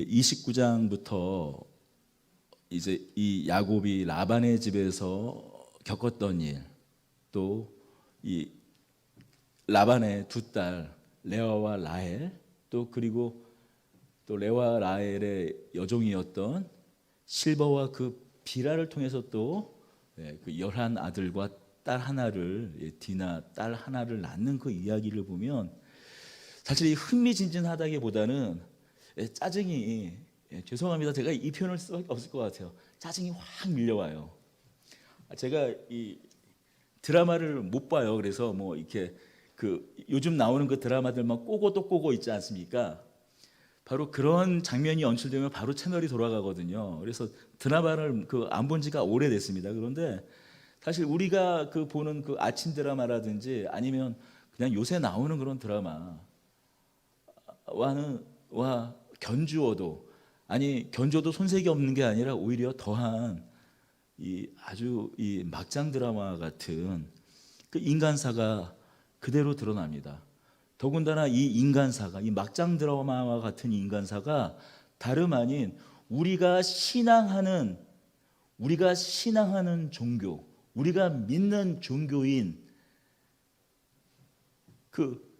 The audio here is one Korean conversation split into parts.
29장부터 이제 이 야곱이 라반의 집에서 겪었던 일, 또 이 라반의 두 딸 레아와 라헬, 또 그리고 또 레아와 라헬의 여종이었던 실버와 그 비라를 통해서 또 그 열한 아들과 딸 하나를 디나 딸 하나를 낳는 그 이야기를 보면 사실 이 흥미진진하다기보다는 짜증이, 죄송합니다, 제가 이 표현을 쓸 수밖에 없을 것 같아요. 짜증이 확 밀려와요. 제가 이 드라마를 못 봐요. 그래서 뭐 이렇게 그 요즘 나오는 그 드라마들만 꼬고 또 꼬고 있지 않습니까? 바로 그런 장면이 연출되면 바로 채널이 돌아가거든요. 그래서 드라마를 그 안 본 지가 오래됐습니다. 그런데 사실 우리가 그 보는 그 아침 드라마라든지 아니면 그냥 요새 나오는 그런 드라마와는 와 견주어도, 아니 견주어도 손색이 없는 게 아니라 오히려 더한 이 아주 이 막장 드라마 같은 그 인간사가 그대로 드러납니다. 더군다나 이 인간사가, 이 막장 드라마와 같은 인간사가 다름 아닌 우리가 신앙하는 종교, 우리가 믿는 종교인 그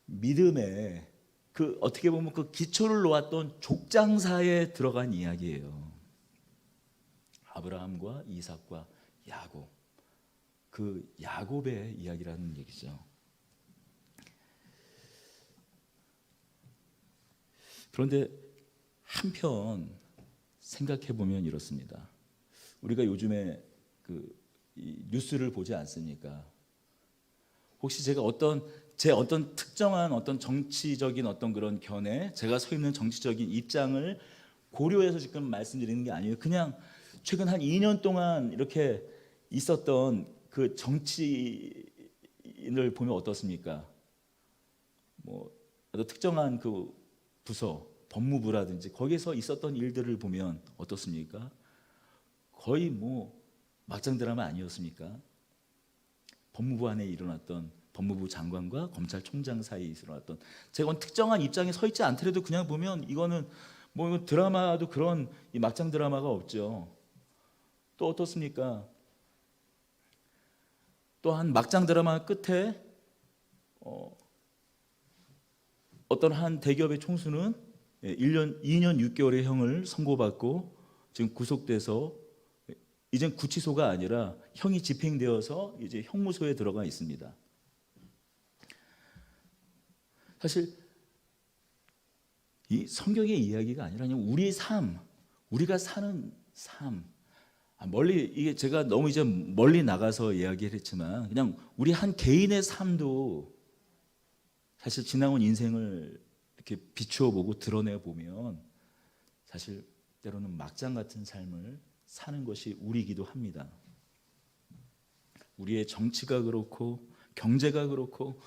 믿음의 그 어떻게 보면 그 기초를 놓았던 족장사에 들어간 이야기예요. 아브라함과 이삭과 야곱, 그 야곱의 이야기라는 얘기죠. 그런데 한편 생각해 보면 이렇습니다. 우리가 요즘에 그 뉴스를 보지 않습니까? 혹시 제가 제 어떤 특정한 어떤 정치적인 어떤 그런 견해, 제가 서 있는 정치적인 입장을 고려해서 지금 말씀드리는 게 아니에요. 그냥 최근 한 2년 동안 이렇게 있었던 그 정치인을 보면 어떻습니까? 뭐 특정한 그 부서, 법무부라든지 거기서 있었던 일들을 보면 어떻습니까? 거의 뭐 막장 드라마 아니었습니까? 법무부 안에 일어났던, 법무부 장관과 검찰총장 사이에 일어났던, 제가 특정한 입장에 서 있지 않더라도 그냥 보면 이거는 뭐 드라마도 그런 이 막장 드라마가 없죠. 또 어떻습니까? 또한 막장 드라마 끝에 어떤 한 대기업의 총수는 2년 6개월의 형을 선고받고 지금 구속돼서 이젠 구치소가 아니라 형이 집행되어서 이제 형무소에 들어가 있습니다. 사실 이 성경의 이야기가 아니라 그냥 우리의 삶, 우리가 사는 삶, 멀리, 이게 제가 너무 이제 멀리 나가서 이야기를 했지만 그냥 우리 한 개인의 삶도 사실 지나온 인생을 이렇게 비추어 보고 드러내 보면 사실 때로는 막장 같은 삶을 사는 것이 우리이기도 합니다. 우리의 정치가 그렇고 경제가 그렇고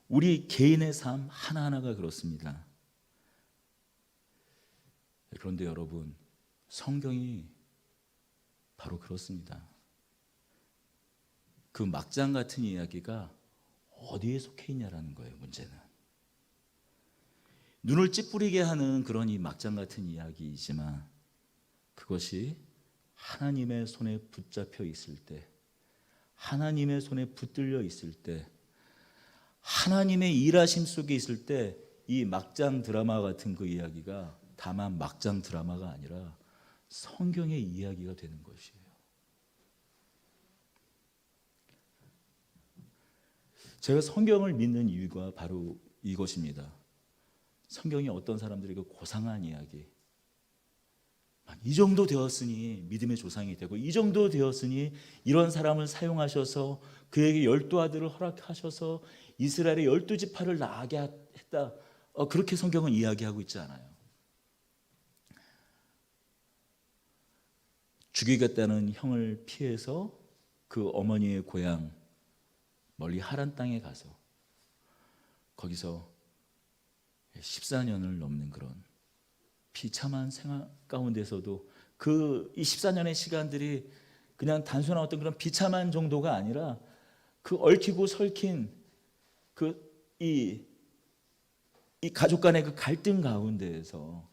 우리 개인의 삶 하나하나가 그렇습니다. 그런데 여러분, 성경이 바로 그렇습니다. 그 막장 같은 이야기가 어디에 속해 있냐라는 거예요, 문제는. 눈을 찌푸리게 하는 그런 이 막장 같은 이야기이지만 그것이 하나님의 손에 붙잡혀 있을 때, 하나님의 손에 붙들려 있을 때, 하나님의 일하심 속에 있을 때 이 막장 드라마 같은 그 이야기가 다만 막장 드라마가 아니라 성경의 이야기가 되는 것이에요. 제가 성경을 믿는 이유가 바로 이것입니다. 성경이 어떤 사람들에게 고상한 이야기, 이 정도 되었으니 믿음의 조상이 되고 이 정도 되었으니 이런 사람을 사용하셔서 그에게 12아들을 허락하셔서 이스라엘의 12지파를 나게 했다, 그렇게 성경은 이야기하고 있지 않아요. 죽이겠다는 형을 피해서 그 어머니의 고향 멀리 하란 땅에 가서 거기서 14년을 넘는 그런 비참한 생활 가운데서도 그 이 14년의 시간들이 그냥 단순한 어떤 그런 비참한 정도가 아니라 그 얽히고 설킨 이 가족 간의 그 갈등 가운데에서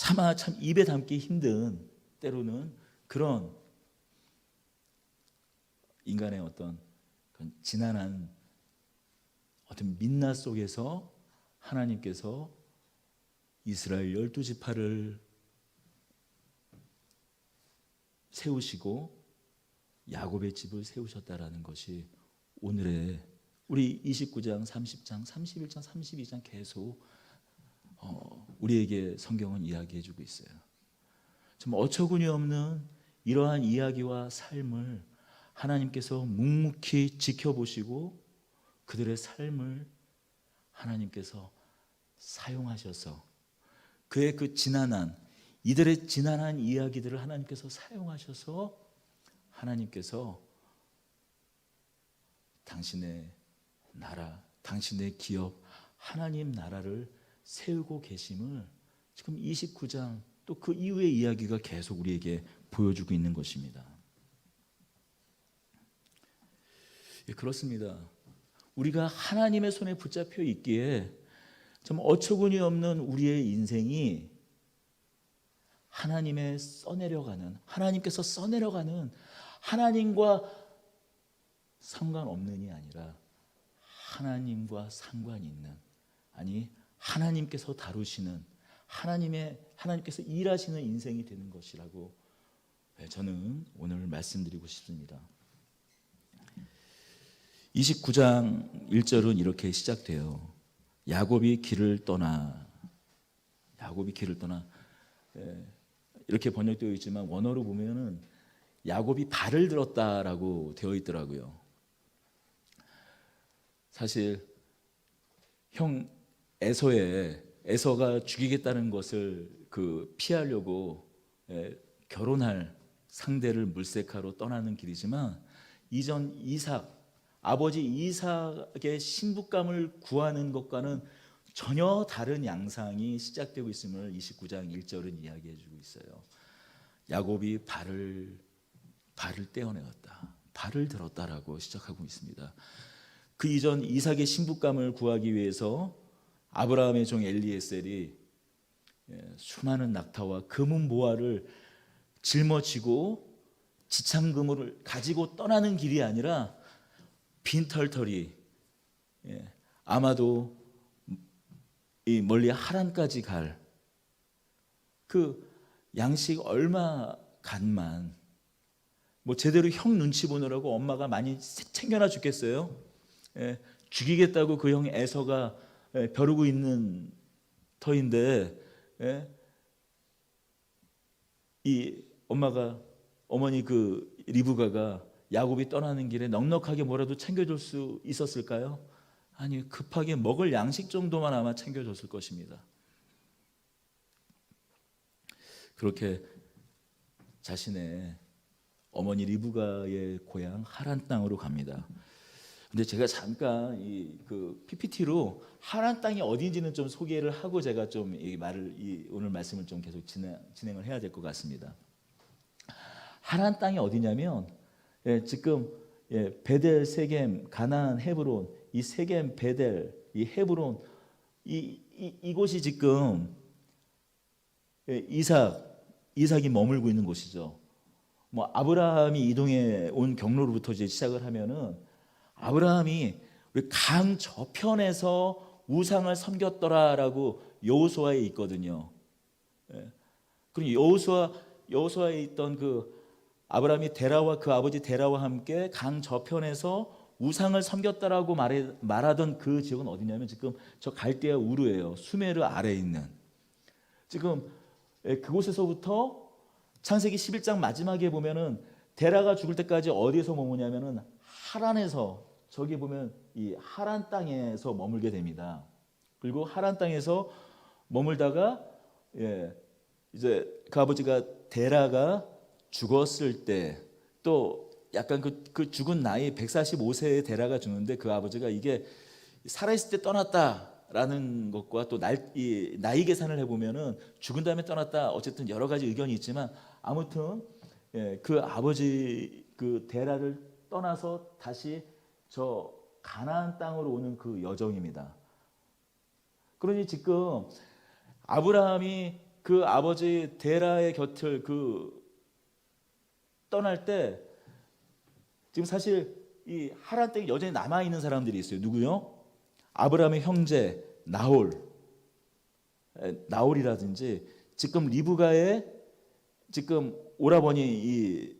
차마 참 입에 담기 힘든 때로는 그런 인간의 어떤 그런 지난한 어떤 민낯 속에서 하나님께서 이스라엘 12지파를 세우시고 야곱의 집을 세우셨다라는 것이 오늘의 우리 29장, 30장, 31장, 32장 계속 우리에게 성경은 이야기해 주고 있어요. 좀 어처구니 없는 이러한 이야기와 삶을 하나님께서 묵묵히 지켜보시고 그들의 삶을 하나님께서 사용하셔서 그의 그 지난한 이들의 지난한 이야기들을 하나님께서 사용하셔서 하나님께서 당신의 나라, 당신의 기업, 하나님 나라를 세우고 계심을 지금 29장 또 그 이후의 이야기가 계속 우리에게 보여주고 있는 것입니다. 예, 그렇습니다. 우리가 하나님의 손에 붙잡혀 있기에 좀 어처구니 없는 우리의 인생이 하나님께서 써내려가는 하나님과 상관없는이 아니라 하나님과 상관이 있는, 아니 하나님께서 다루시는, 하나님께서 일하시는 인생이 되는 것이라고 저는 오늘 말씀드리고 싶습니다. 29장 1절은 이렇게 시작돼요. 야곱이 길을 떠나 이렇게 번역되어 있지만 원어로 보면은 야곱이 발을 들었다라고 되어 있더라고요. 사실 형 에서가 죽이겠다는 것을 피하려고 결혼할 상대를 물색하러 떠나는 길이지만 이전 아버지 이삭의 신부감을 구하는 것과는 전혀 다른 양상이 시작되고 있음을 29장 1절은 이야기해 주고 있어요. 야곱이 발을 떼어내었다, 발을 들었다라고 시작하고 있습니다. 그 이전 이삭의 신부감을 구하기 위해서 아브라함의 종 엘리에셀이 수많은 낙타와 금은 보화를 짊어지고 지창금을 가지고 떠나는 길이 아니라 빈털터리, 아마도 이 멀리 하란까지 갈 그 양식 얼마 간만 뭐 제대로 형 눈치 보느라고 엄마가 많이 챙겨놔 줬겠어요. 죽이겠다고 그 형 에서가 벼르고 있는 터인데 이 어머니 그 리브가가 야곱이 떠나는 길에 넉넉하게 뭐라도 챙겨줄 수 있었을까요? 아니, 급하게 먹을 양식 정도만 아마 챙겨줬을 것입니다. 그렇게 자신의 어머니 리브가의 고향 하란 땅으로 갑니다. 근데 제가 잠깐 그 PPT로 하란 땅이 어디인지는 좀 소개를 하고 제가 좀 오늘 말씀을 좀 계속 진행을 해야 될 것 같습니다. 하란 땅이 어디냐면 지금 베델, 세겜, 가나안, 헤브론, 이 세겜, 베델, 이 헤브론 이곳이 지금 이삭이 머물고 있는 곳이죠. 뭐 아브라함이 이동해 온 경로로부터 이제 시작을 하면은 아브라함이 우리 강 저편에서 우상을 섬겼더라라고 여호수아에 있거든요. 그리고 여호수아에 있던 그 아브라함이 데라와 그 아버지 데라와 함께 강 저편에서 우상을 섬겼다라고 말하던 그 지역은 어디냐면 지금 저 갈대아 우르예요. 수메르 아래에 있는. 지금 그곳에서부터 창세기 11장 마지막에 보면은 데라가 죽을 때까지 어디에서 머무냐면은 하란에서, 저기 보면 이 하란 땅에서 머물게 됩니다. 그리고 하란 땅에서 머물다가 이제 그 아버지가 데라가 죽었을 때 또 약간 그 죽은 나이 145세의 데라가 죽는데 그 아버지가 이게 살아있을 때 떠났다라는 것과 또 나이 계산을 해보면은 죽은 다음에 떠났다, 어쨌든 여러 가지 의견이 있지만 아무튼 그 아버지 그 데라를 떠나서 다시 저 가나안 땅으로 오는 그 여정입니다. 그러니 지금 아브라함이 그 아버지 데라의 곁을 떠날 때 지금 사실 이 하란 땅에 여전히 남아 있는 사람들이 있어요. 누구요? 아브라함의 형제 나홀이라든지 지금 리브가의 지금 오라버니 이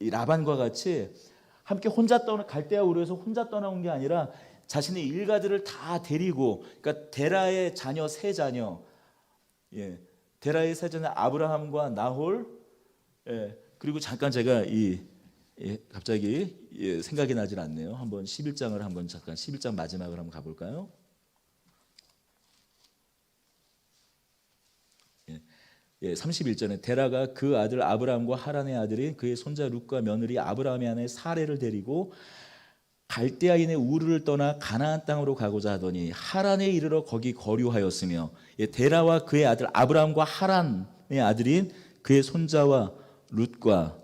라반과 같이 함께 혼자 갈대아 우르에서 혼자 떠나온 게 아니라 자신의 일가들을 다 데리고, 그러니까 데라의 자녀 세 자녀, 데라의 세 자녀 아브라함과 나홀, 그리고 잠깐 제가 갑자기 생각이 나질 않네요. 한번 11장을 한번 잠깐 11장 마지막을 한번 가볼까요? 31절에 데라가 그 아들 아브라함과 하란의 아들인 그의 손자 룻과 며느리 아브라함의 아내 사레를 데리고 갈대아인의 우르를 떠나 가나안 땅으로 가고자 하더니 하란에 이르러 거기 거류하였으며, 데라와 그의 아들 아브라함과 하란의 아들인 그의 손자와 룻과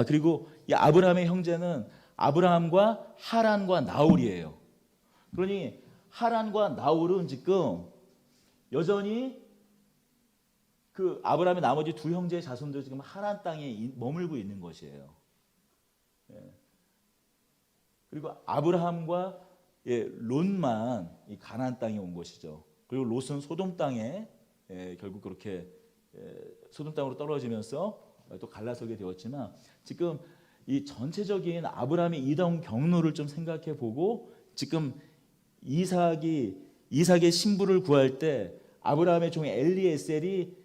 그리고 이 아브라함의 형제는 아브라함과 하란과 나홀이에요. 그러니 하란과 나홀은 지금 여전히 그 아브라함의 나머지 두 형제의 자손들 지금 하란 땅에 머물고 있는 것이에요. 그리고 아브라함과 롯만 이 가나안 땅에 온 것이죠. 그리고 롯은 소돔 땅에 결국 그렇게 소돔 땅으로 떨어지면서 또 갈라서게 되었지만, 지금 이 전체적인 아브라함의 이동 경로를 좀 생각해 보고, 지금 이삭의 신부를 구할 때 아브라함의 종 엘리에셀이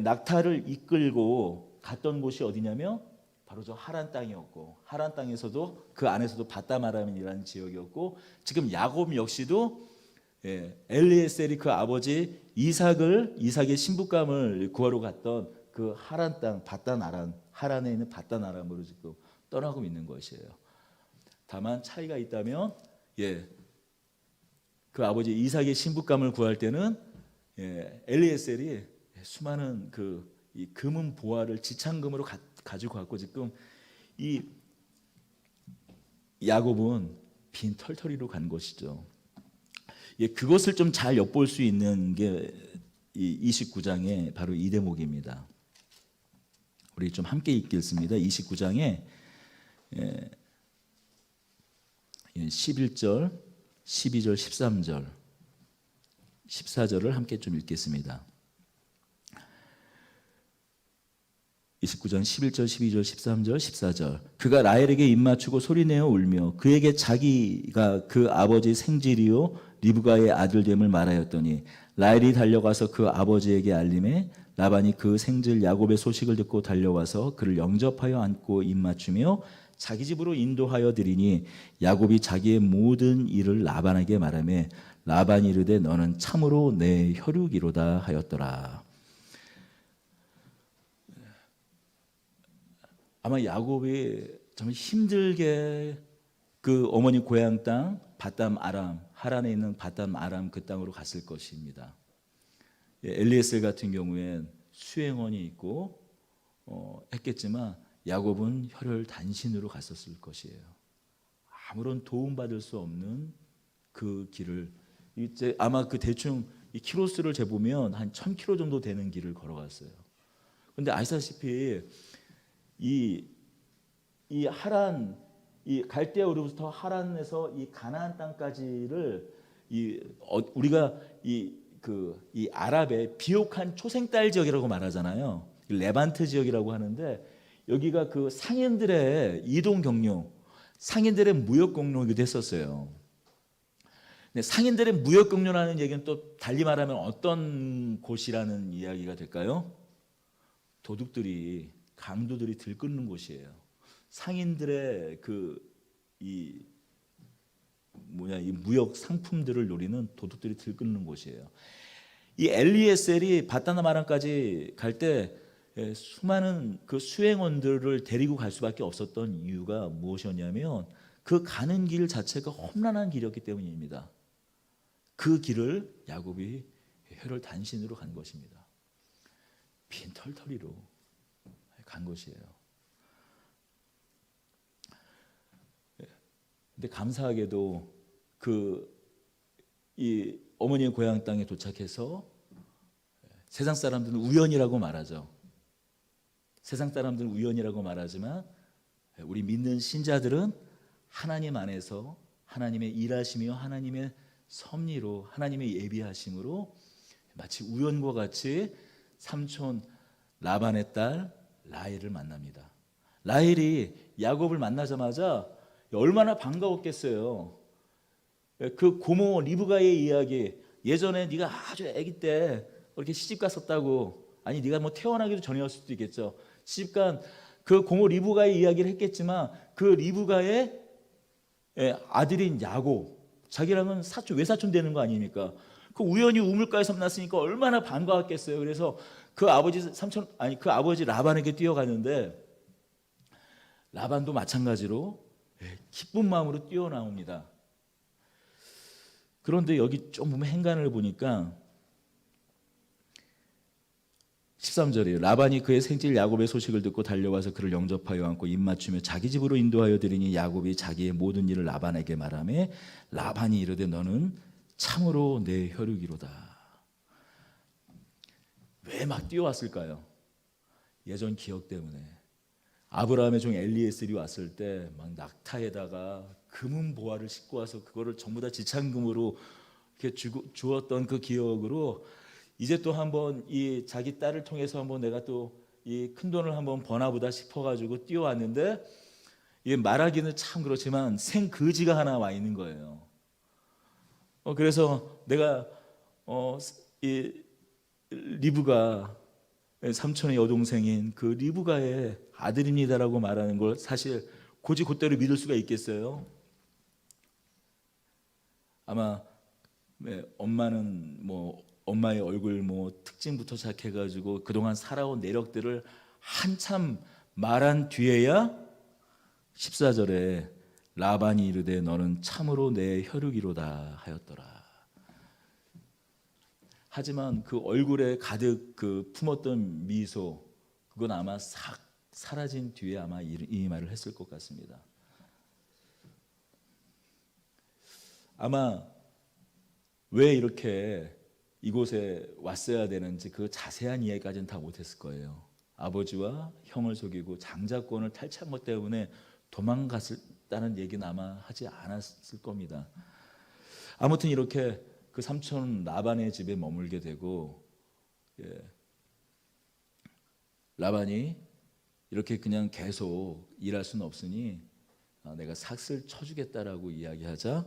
낙타를 이끌고 갔던 곳이 어디냐면 바로 저 하란 땅이었고, 하란 땅에서도 그 안에서도 바다마람이라는 지역이었고, 지금 야곱 역시도 엘리에셀이 그 아버지 이삭의 신부감을 구하러 갔던 그 하란 땅 바다나람, 하란에 있는 바다나람으로 지금 떠나고 있는 것이에요. 다만 차이가 있다면 그 아버지 이삭의 신부감을 구할 때는 엘리에셀이 수많은 이 금은 보화를 지창금으로 가지고 갔고, 지금 이 야곱은 빈 털터리로 간 것이죠. 그것을 좀 잘 엿볼 수 있는 게 이 29장의 바로 이 대목입니다. 우리 좀 함께 읽겠습니다. 29장에 11절, 12절, 13절, 14절을 함께 좀 읽겠습니다. 29장 11절, 12절, 13절, 14절. 그가 라헬에게 입맞추고 소리내어 울며 그에게 자기가 그 아버지 생질이요 리브가의 아들됨을 말하였더니, 라헬이 달려가서 그 아버지에게 알림해 라반이 그 생질 야곱의 소식을 듣고 달려와서 그를 영접하여 안고 입맞추며 자기 집으로 인도하여 드리니, 야곱이 자기의 모든 일을 라반에게 말하며 라반이 이르되 너는 참으로 내 혈육이로다 하였더라. 아마 야곱이 정말 힘들게 그 어머니 고향 땅 바담 아람, 하란에 있는 바담 아람 그 땅으로 갔을 것입니다. 엘리에셀 같은 경우엔 수행원이 있고 했겠지만, 야곱은 혈혈 단신으로 갔었을 것이에요. 아무런 도움받을 수 없는 그 길을, 이제 아마 그 대충 이 키로수를 재보면 한 1000km 정도 되는 길을 걸어갔어요. 그런데 아시다시피 이 하란, 이 갈대아 우르부터 하란에서 이 가나안 땅까지를 우리가 이 아랍의 비옥한 초생딸 지역이라고 말하잖아요. 레반트 지역이라고 하는데, 여기가 그 상인들의 이동 경로, 상인들의 무역 경로이기도 했었어요. 근데 상인들의 무역 경로라는 얘기는 또 달리 말하면 어떤 곳이라는 이야기가 될까요? 도둑들이, 강도들이 들끓는 곳이에요. 상인들의 이 무역 상품들을 노리는 도둑들이 들끓는 곳이에요. 이 엘리에셀이 바다나마람까지 갈 때 수많은 그 수행원들을 데리고 갈 수밖에 없었던 이유가 무엇이었냐면, 그 가는 길 자체가 험난한 길이었기 때문입니다. 그 길을 야곱이 혈혈 단신으로 간 것입니다. 빈털터리로 간 것이에요. 근데 감사하게도 이 어머니의 고향 땅에 도착해서 세상 사람들은 우연이라고 말하죠. 세상 사람들은 우연이라고 말하지만 우리 믿는 신자들은 하나님 안에서 하나님의 일하심이요 하나님의 섭리로 하나님의 예비하심으로 마치 우연과 같이 삼촌 라반의 딸 라헬을 만납니다. 라헬이 야곱을 만나자마자 얼마나 반가웠겠어요. 그 고모 리브가의 이야기, 예전에 네가 아주 아기 때 이렇게 시집 갔었다고, 아니 네가 뭐 태어나기도 전이었을 수도 있겠죠. 시집간 그 고모 리브가의 이야기를 했겠지만 그 리브가의 아들인 야곱, 자기랑은 사촌 외사촌 되는 거 아닙니까? 그 우연히 우물가에서 만났으니까 얼마나 반가웠겠어요. 그래서 그 아버지 삼촌 아니 그 아버지 라반에게 뛰어가는데 라반도 마찬가지로 기쁜 마음으로 뛰어나옵니다. 그런데 여기 좀 보면 행간을 보니까 13절이에요. 라반이 그의 생질 야곱의 소식을 듣고 달려와서 그를 영접하여 안고 입맞추며 자기 집으로 인도하여 드리니 야곱이 자기의 모든 일을 라반에게 말하며 라반이 이르되 너는 참으로 내 혈육이로다. 왜 막 뛰어왔을까요? 예전 기억 때문에. 아브라함의 종 엘리에셀이 왔을 때 막 낙타에다가 금은 보화를 싣고 와서 그거를 전부 다 지참금으로 이렇게 주었던 그 기억으로 이제 또 한번 이 자기 딸을 통해서 한번 내가 또 이 큰 돈을 한번 버나보다 싶어가지고 뛰어왔는데 이 말하기는 참 그렇지만 생그지가 하나 와 있는 거예요. 그래서 내가 이 리브가 삼촌의 여동생인 그 리브가의 아들입니다라고 말하는 걸 사실 고지 곧대로 믿을 수가 있겠어요? 아마 엄마는 뭐 엄마의 얼굴 뭐 특징부터 시작해가지고 그동안 살아온 내력들을 한참 말한 뒤에야 14절에 라반이 이르되 너는 참으로 내 혈육이로다 하였더라. 하지만 그 얼굴에 가득 그 품었던 미소, 그건 아마 싹 사라진 뒤에 아마 이 말을 했을 것 같습니다. 아마 왜 이렇게 이곳에 왔어야 되는지 그 자세한 이야기까지는 다 못했을 거예요. 아버지와 형을 속이고 장자권을 탈취한 것 때문에 도망갔다는 얘기는 아마 하지 않았을 겁니다. 아무튼 이렇게 그 삼촌 라반의 집에 머물게 되고, 라반이 이렇게 그냥 계속 일할 수는 없으니 내가 삭을 쳐주겠다라고 이야기하자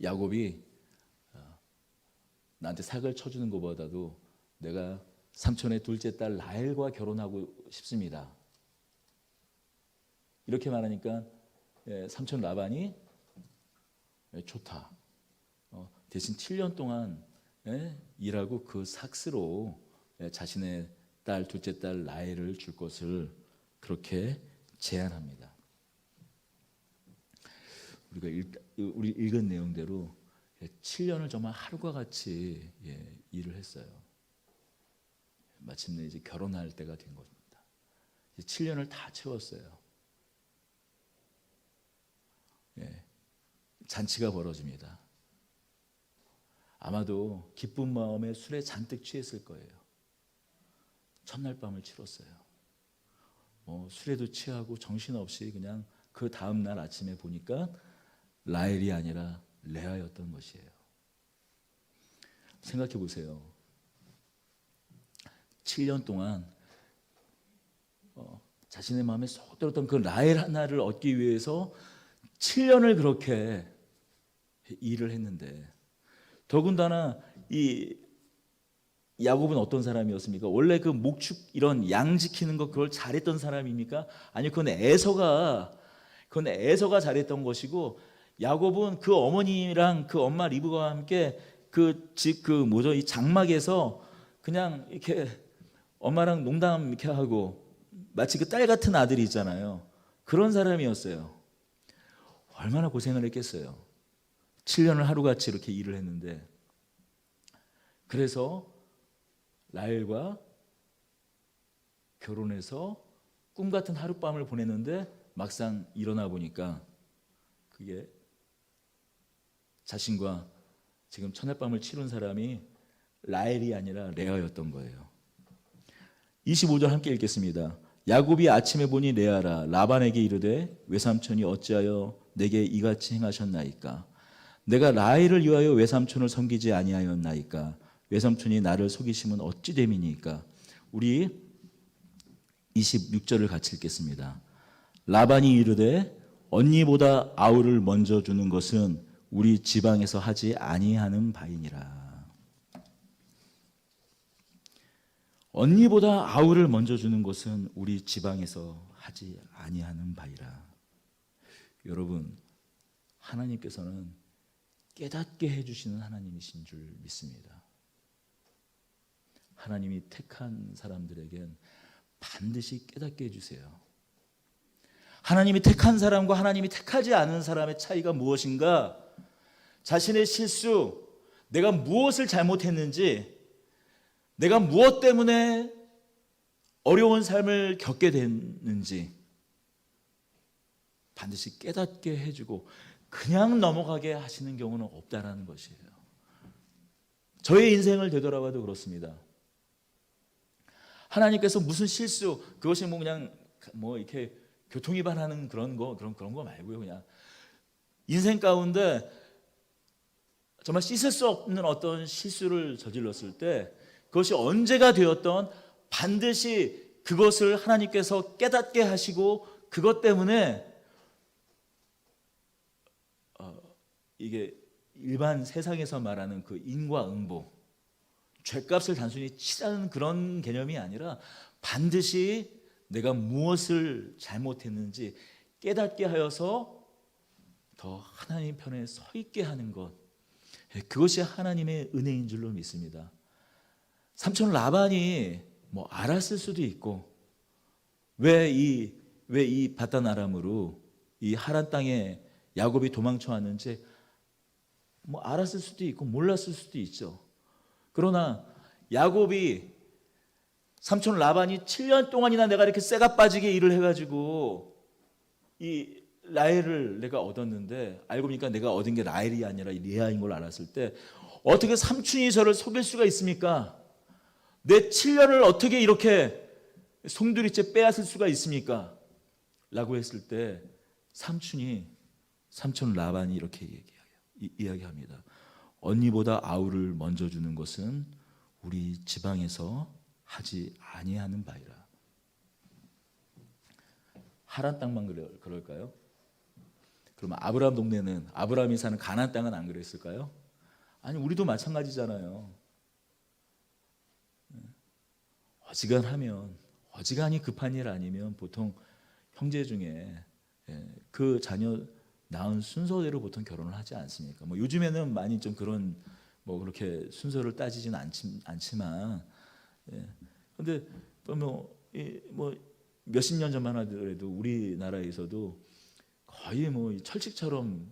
야곱이 나한테 삭을 쳐주는 것보다도 내가 삼촌의 둘째 딸 라헬과 결혼하고 싶습니다. 이렇게 말하니까 삼촌 라반이 좋다. 대신 7년 동안 일하고 그 삭스로 자신의 딸 둘째 딸 라헬을 줄 것을 그렇게 제안합니다. 우리 읽은 내용대로 7년을 정말 하루가 같이 일을 했어요. 마침내 이제 결혼할 때가 된 겁니다. 7년을 다 채웠어요. 잔치가 벌어집니다. 아마도 기쁜 마음에 술에 잔뜩 취했을 거예요. 첫날 밤을 치렀어요. 술에도 취하고 정신없이 그냥 그 다음날 아침에 보니까 라헬이 아니라 레아였던 것이에요. 생각해 보세요. 7년 동안 자신의 마음에 쏙 들었던 그 라헬 하나를 얻기 위해서 7년을 그렇게 일을 했는데, 더군다나 이 야곱은 어떤 사람이었습니까? 원래 그 목축 이런 양 지키는 거 그걸 잘했던 사람입니까? 아니, 그건 에서가 잘했던 것이고, 야곱은 그 어머니랑 그 엄마 리브가와 함께 이 장막에서 그냥 이렇게 엄마랑 농담 이렇게 하고 마치 그 딸 같은 아들이 있잖아요. 그런 사람이었어요. 얼마나 고생을 했겠어요. 7년을 하루같이 이렇게 일을 했는데, 그래서 라헬과 결혼해서 꿈 같은 하룻밤을 보냈는데 막상 일어나 보니까 그게 자신과 지금 첫날밤을 치룬 사람이 라헬이 아니라 레아였던 거예요. 25절 함께 읽겠습니다. 야곱이 아침에 보니 레아라. 라반에게 이르되 외삼촌이 어찌하여 내게 이같이 행하셨나이까? 내가 라헬을 위하여 외삼촌을 섬기지 아니하였나이까? 외삼촌이 나를 속이심은 어찌 됨이니까? 우리 26절을 같이 읽겠습니다. 라반이 이르되 언니보다 아우를 먼저 주는 것은 우리 지방에서 하지 아니하는 바이니라. 언니보다 아우를 먼저 주는 것은 우리 지방에서 하지 아니하는 바이라. 여러분, 하나님께서는 깨닫게 해주시는 하나님이신 줄 믿습니다. 하나님이 택한 사람들에겐 반드시 깨닫게 해주세요. 하나님이 택한 사람과 하나님이 택하지 않은 사람의 차이가 무엇인가? 자신의 실수, 내가 무엇을 잘못했는지, 내가 무엇 때문에 어려운 삶을 겪게 됐는지 반드시 깨닫게 해주고 그냥 넘어가게 하시는 경우는 없다라는 것이에요. 저의 인생을 되돌아봐도 그렇습니다. 하나님께서 무슨 실수, 그것이 뭐 그냥 뭐 이렇게 교통위반하는 그런 거 말고요. 그냥 인생 가운데 정말 씻을 수 없는 어떤 실수를 저질렀을 때 그것이 언제가 되었던 반드시 그것을 하나님께서 깨닫게 하시고 그것 때문에 이게 일반 세상에서 말하는 그 인과응보, 죄값을 단순히 치라는 그런 개념이 아니라 반드시 내가 무엇을 잘못했는지 깨닫게 하여서 더 하나님 편에 서 있게 하는 것, 그것이 하나님의 은혜인 줄로 믿습니다. 삼촌 라반이 뭐 알았을 수도 있고 왜 이 바단 아람으로 이 하란 땅에 야곱이 도망쳐 왔는지 뭐 알았을 수도 있고 몰랐을 수도 있죠. 그러나 야곱이 삼촌 라반이 7년 동안이나 내가 이렇게 쇠가 빠지게 일을 해가지고 이 라헬을 내가 얻었는데 알고 보니까 내가 얻은 게 라헬이 아니라 레아인 걸 알았을 때 어떻게 삼촌이 저를 속일 수가 있습니까? 내 7년을 어떻게 이렇게 송두리째 빼앗을 수가 있습니까? 라고 했을 때 삼촌 라반이 이렇게 이야기합니다. 언니보다 아우를 먼저 주는 것은 우리 지방에서 하지 아니하는 바이라. 하란 땅만 그럴까요? 그러면 아브라함 동네는, 아브라함이 사는 가나안 땅은 안 그랬을까요? 아니, 우리도 마찬가지잖아요. 어지간히 급한 일 아니면 보통 형제 중에 그 자녀 낳은 순서대로 보통 결혼을 하지 않습니까? 뭐 요즘에는 많이 좀 그런 뭐 그렇게 순서를 따지지는 않지만, 근데 뭐 몇십 년 전만 하더라도 우리나라에서도 거의 뭐 철칙처럼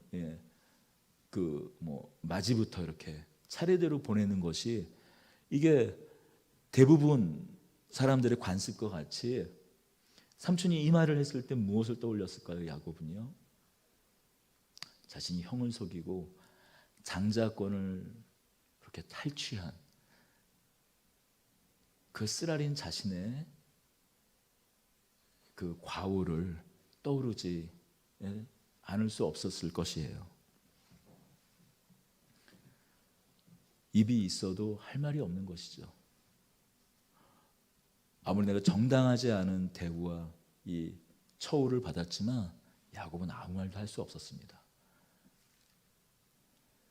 그 뭐 맞이부터 이렇게 차례대로 보내는 것이 이게 대부분 사람들의 관습과 같이 삼촌이 이 말을 했을 때 무엇을 떠올렸을까요? 야곱은요, 자신이 형을 속이고 장자권을 그렇게 탈취한 그 쓰라린 자신의 그 과오를 떠오르지 않을 수 없었을 것이에요. 입이 있어도 할 말이 없는 것이죠. 아무리 내가 정당하지 않은 대우와 이 처우를 받았지만 야곱은 아무 말도 할 수 없었습니다.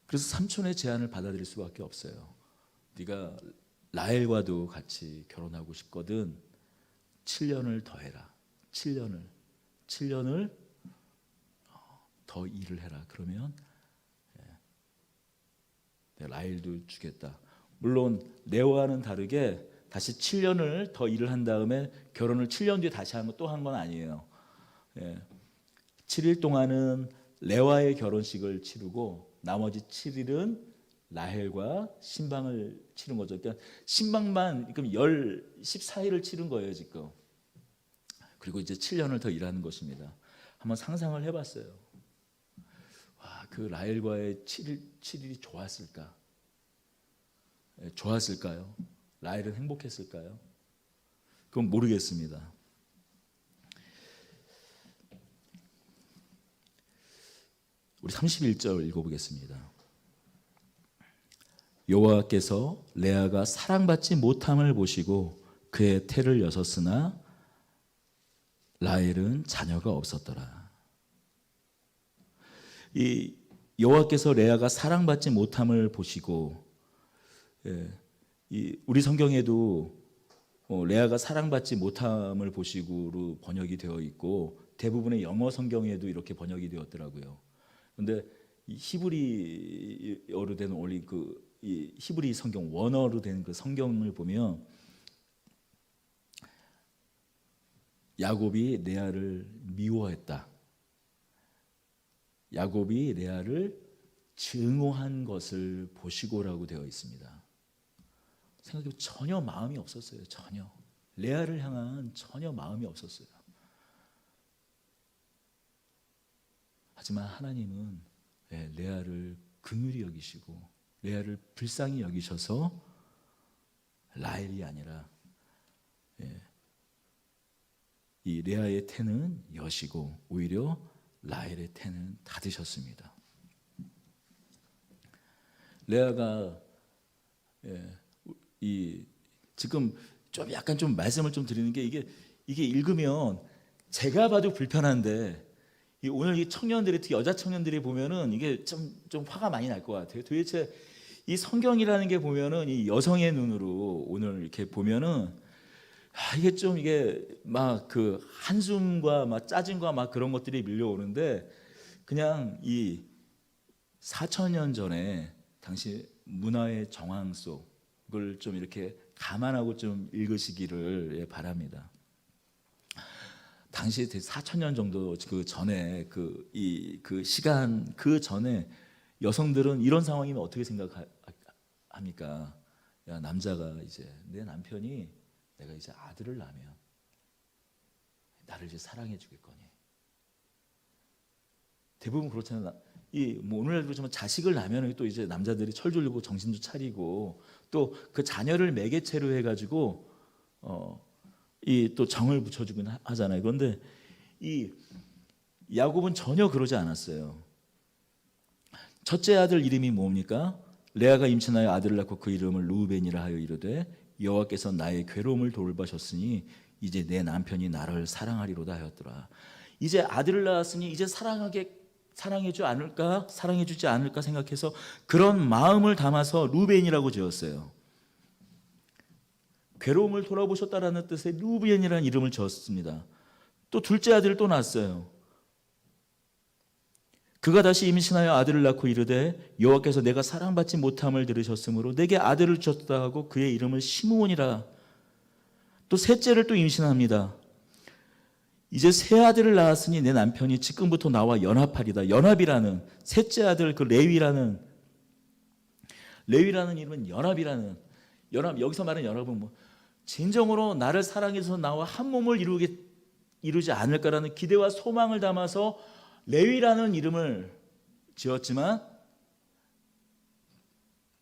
그래서 삼촌의 제안을 받아들일 수밖에 없어요. 네가 라헬과도 같이 결혼하고 싶거든 7년을 더 해라. 7년을 더 일을 해라. 그러면 라헬도 주겠다. 물론 레아와는 다르게 다시 7년을 더 일을 한 다음에 결혼을 7년 뒤에 다시 한 건 아니에요. 7일 동안은 레아의 결혼식을 치르고 나머지 7일은 라헬과 신방을 치른 거죠. 그러니까 신방만 그럼 14일을 치른 거예요, 지금. 그리고 이제 7년을 더 일하는 것입니다. 한번 상상을 해봤어요. 와, 그 라헬과의 7일이 좋았을까? 좋았을까요? 라헬은 행복했을까요? 그건 모르겠습니다. 우리 31절 읽어보겠습니다. 여호와께서 레아가 사랑받지 못함을 보시고 그의 태를 여섰으나 라헬은 자녀가 없었더라. 이 여호와께서 레아가 사랑받지 못함을 보시고, 우리 성경에도 레아가 사랑받지 못함을 보시고로 번역이 되어 있고 대부분의 영어 성경에도 이렇게 번역이 되었더라고요. 그런데 히브리어로 된 원리 이 히브리 성경 원어로 된 그 성경을 보면 야곱이 레아를 미워했다. 야곱이 레아를 증오한 것을 보시고라고 되어 있습니다. 생각해보면 전혀 마음이 없었어요. 전혀. 레아를 향한 전혀 마음이 없었어요. 하지만 하나님은 레아를 긍휼히 여기시고 레아를 불쌍히 여기셔서 라헬이 아니라 이 레아의 태는 여시고 오히려 라헬의 태는 닫으셨습니다. 레아가 지금 좀 약간 좀 말씀을 좀 드리는 게 이게 읽으면 제가 봐도 불편한데 오늘 이 청년들이 특히 여자 청년들이 보면은 이게 좀 화가 많이 날 것 같아요. 도대체 이 성경이라는 게 보면은 이 여성의 눈으로 오늘 이렇게 보면은 이게 좀 이게 막 그 한숨과 막 짜증과 막 그런 것들이 밀려오는데 그냥 이 4,000년 전에 당시 문화의 정황 속을 좀 이렇게 감안하고 좀 읽으시기를 바랍니다. 당시 4,000년 정도 그 전에 그 시간 그 전에 여성들은 이런 상황이면 어떻게 생각합니까? 야, 남자가 이제 내 남편이 내가 이제 아들을 낳으면 나를 이제 사랑해 주겠거니. 대부분 그렇잖아요. 뭐 오늘날도 그렇지만 자식을 낳으면 또 이제 남자들이 철들고 정신도 차리고 또 그 자녀를 매개체로 해가지고 또 정을 붙여주긴 하잖아요. 그런데 이 야곱은 전혀 그러지 않았어요. 첫째 아들 이름이 뭡니까? 레아가 임신하여 아들을 낳고 그 이름을 루벤이라 하여 이르되 여호와께서 나의 괴로움을 돌보셨으니 이제 내 남편이 나를 사랑하리로다 하였더라. 이제 아들을 낳았으니 이제 사랑해주지 않을까 생각해서 그런 마음을 담아서 루벤이라고 지었어요. 괴로움을 돌아보셨다라는 뜻의 루벤이라는 이름을 지었습니다. 또 둘째 아들을 또 낳았어요. 그가 다시 임신하여 아들을 낳고 이르되 여호와께서 내가 사랑받지 못함을 들으셨으므로 내게 아들을 주셨다 하고 그의 이름을 시므온이라. 또 셋째를 또 임신합니다. 이제 새 아들을 낳았으니 내 남편이 지금부터 나와 연합하리다. 연합이라는 셋째 아들 그 레위라는 이름은 연합이라는 여기서 말하는 연합은 뭐 진정으로 나를 사랑해서 나와 한 몸을 이루지 않을까라는 기대와 소망을 담아서 레위라는 이름을 지었지만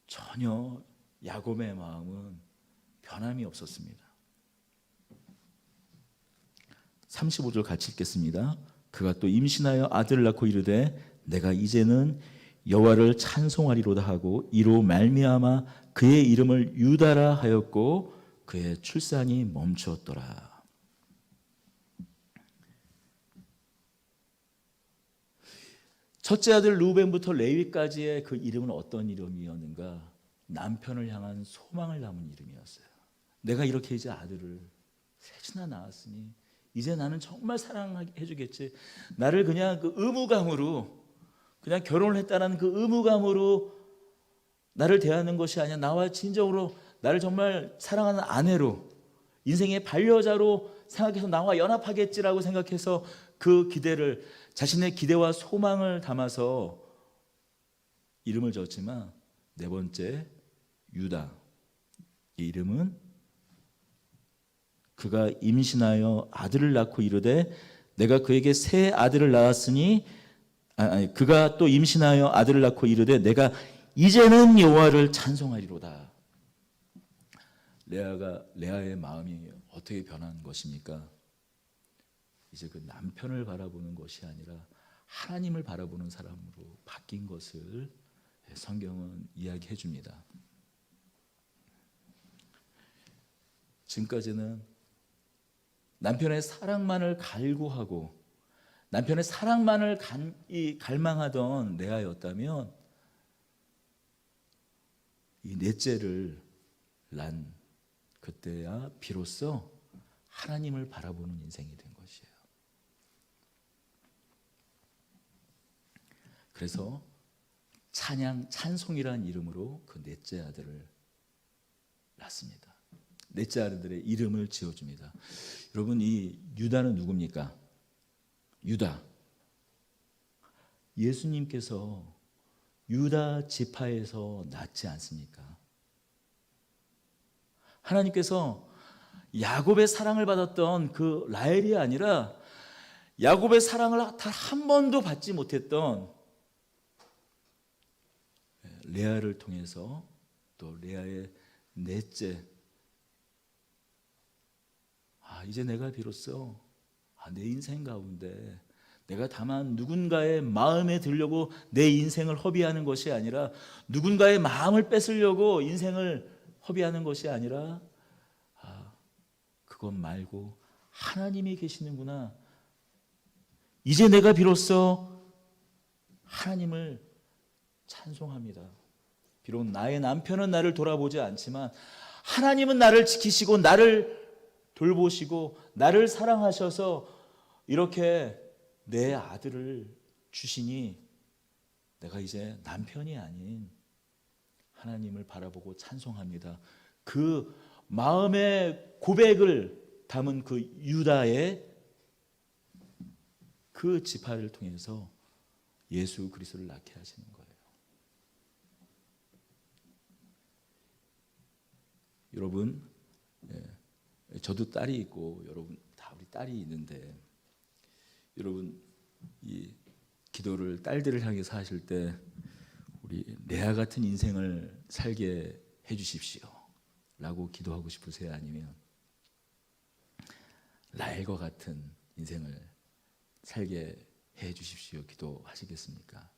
전혀 야곱의 마음은 변함이 없었습니다. 35절 같이 읽겠습니다. 그가 또 임신하여 아들을 낳고 이르되 내가 이제는 여호와를 찬송하리로다 하고 이로 말미암아 그의 이름을 유다라 하였고 그의 출산이 멈추었더라. 첫째 아들 루벤부터 레위까지의 그 이름은 어떤 이름이었는가? 남편을 향한 소망을 담은 이름이었어요. 내가 이렇게 이제 아들을 셋이나 낳았으니 이제 나는 정말 사랑해 주겠지. 나를 그냥 그 의무감으로 그냥 결혼을 했다는 그 의무감으로 나를 대하는 것이 아니라 나와 진정으로 나를 정말 사랑하는 아내로 인생의 반려자로 생각해서 나와 연합하겠지라고 생각해서 그 기대를 자신의 기대와 소망을 담아서 이름을 지었지만 네 번째 유다 이 이름은 그가 임신하여 아들을 낳고 이르되 내가 그에게 새 아들을 낳았으니 아니 그가 또 임신하여 아들을 낳고 이르되 내가 이제는 여호와를 찬송하리로다. 레아의 마음이 어떻게 변한 것입니까? 이제 그 남편을 바라보는 것이 아니라 하나님을 바라보는 사람으로 바뀐 것을 성경은 이야기해 줍니다. 지금까지는 남편의 사랑만을 갈구하고 남편의 사랑만을 갈망하던 레아였다면 이 넷째를 난 그때야 비로소 하나님을 바라보는 인생이 된 것이에요. 그래서 찬송이라는 이름으로 그 넷째 아들을 낳습니다. 넷째 아들의 이름을 지어줍니다. 여러분, 이 유다는 누굽니까? 유다. 예수님께서 유다 지파에서 낳지 않습니까? 하나님께서 야곱의 사랑을 받았던 그 라헬이 아니라 야곱의 사랑을 단 한 번도 받지 못했던 레아를 통해서 또 레아의 넷째, 이제 내가 비로소 내 인생 가운데 내가 다만 누군가의 마음에 들려고 내 인생을 허비하는 것이 아니라 누군가의 마음을 뺏으려고 인생을 허비하는 것이 아니라 그것 말고 하나님이 계시는구나. 이제 내가 비로소 하나님을 찬송합니다. 비록 나의 남편은 나를 돌아보지 않지만 하나님은 나를 지키시고 나를 돌보시고 나를 사랑하셔서 이렇게 내 아들을 주시니 내가 이제 남편이 아닌 하나님을 바라보고 찬송합니다. 그 마음의 고백을 담은 그 유다의 그 지파를 통해서 예수 그리스도를 낳게 하시는 거예요. 여러분, 저도 딸이 있고 여러분 다 우리 딸이 있는데 여러분 이 기도를 딸들을 향해서 하실 때 우리 레아 같은 인생을 살게 해주십시오 라고 기도하고 싶으세요? 아니면 라헬과 같은 인생을 살게 해주십시오 기도하시겠습니까?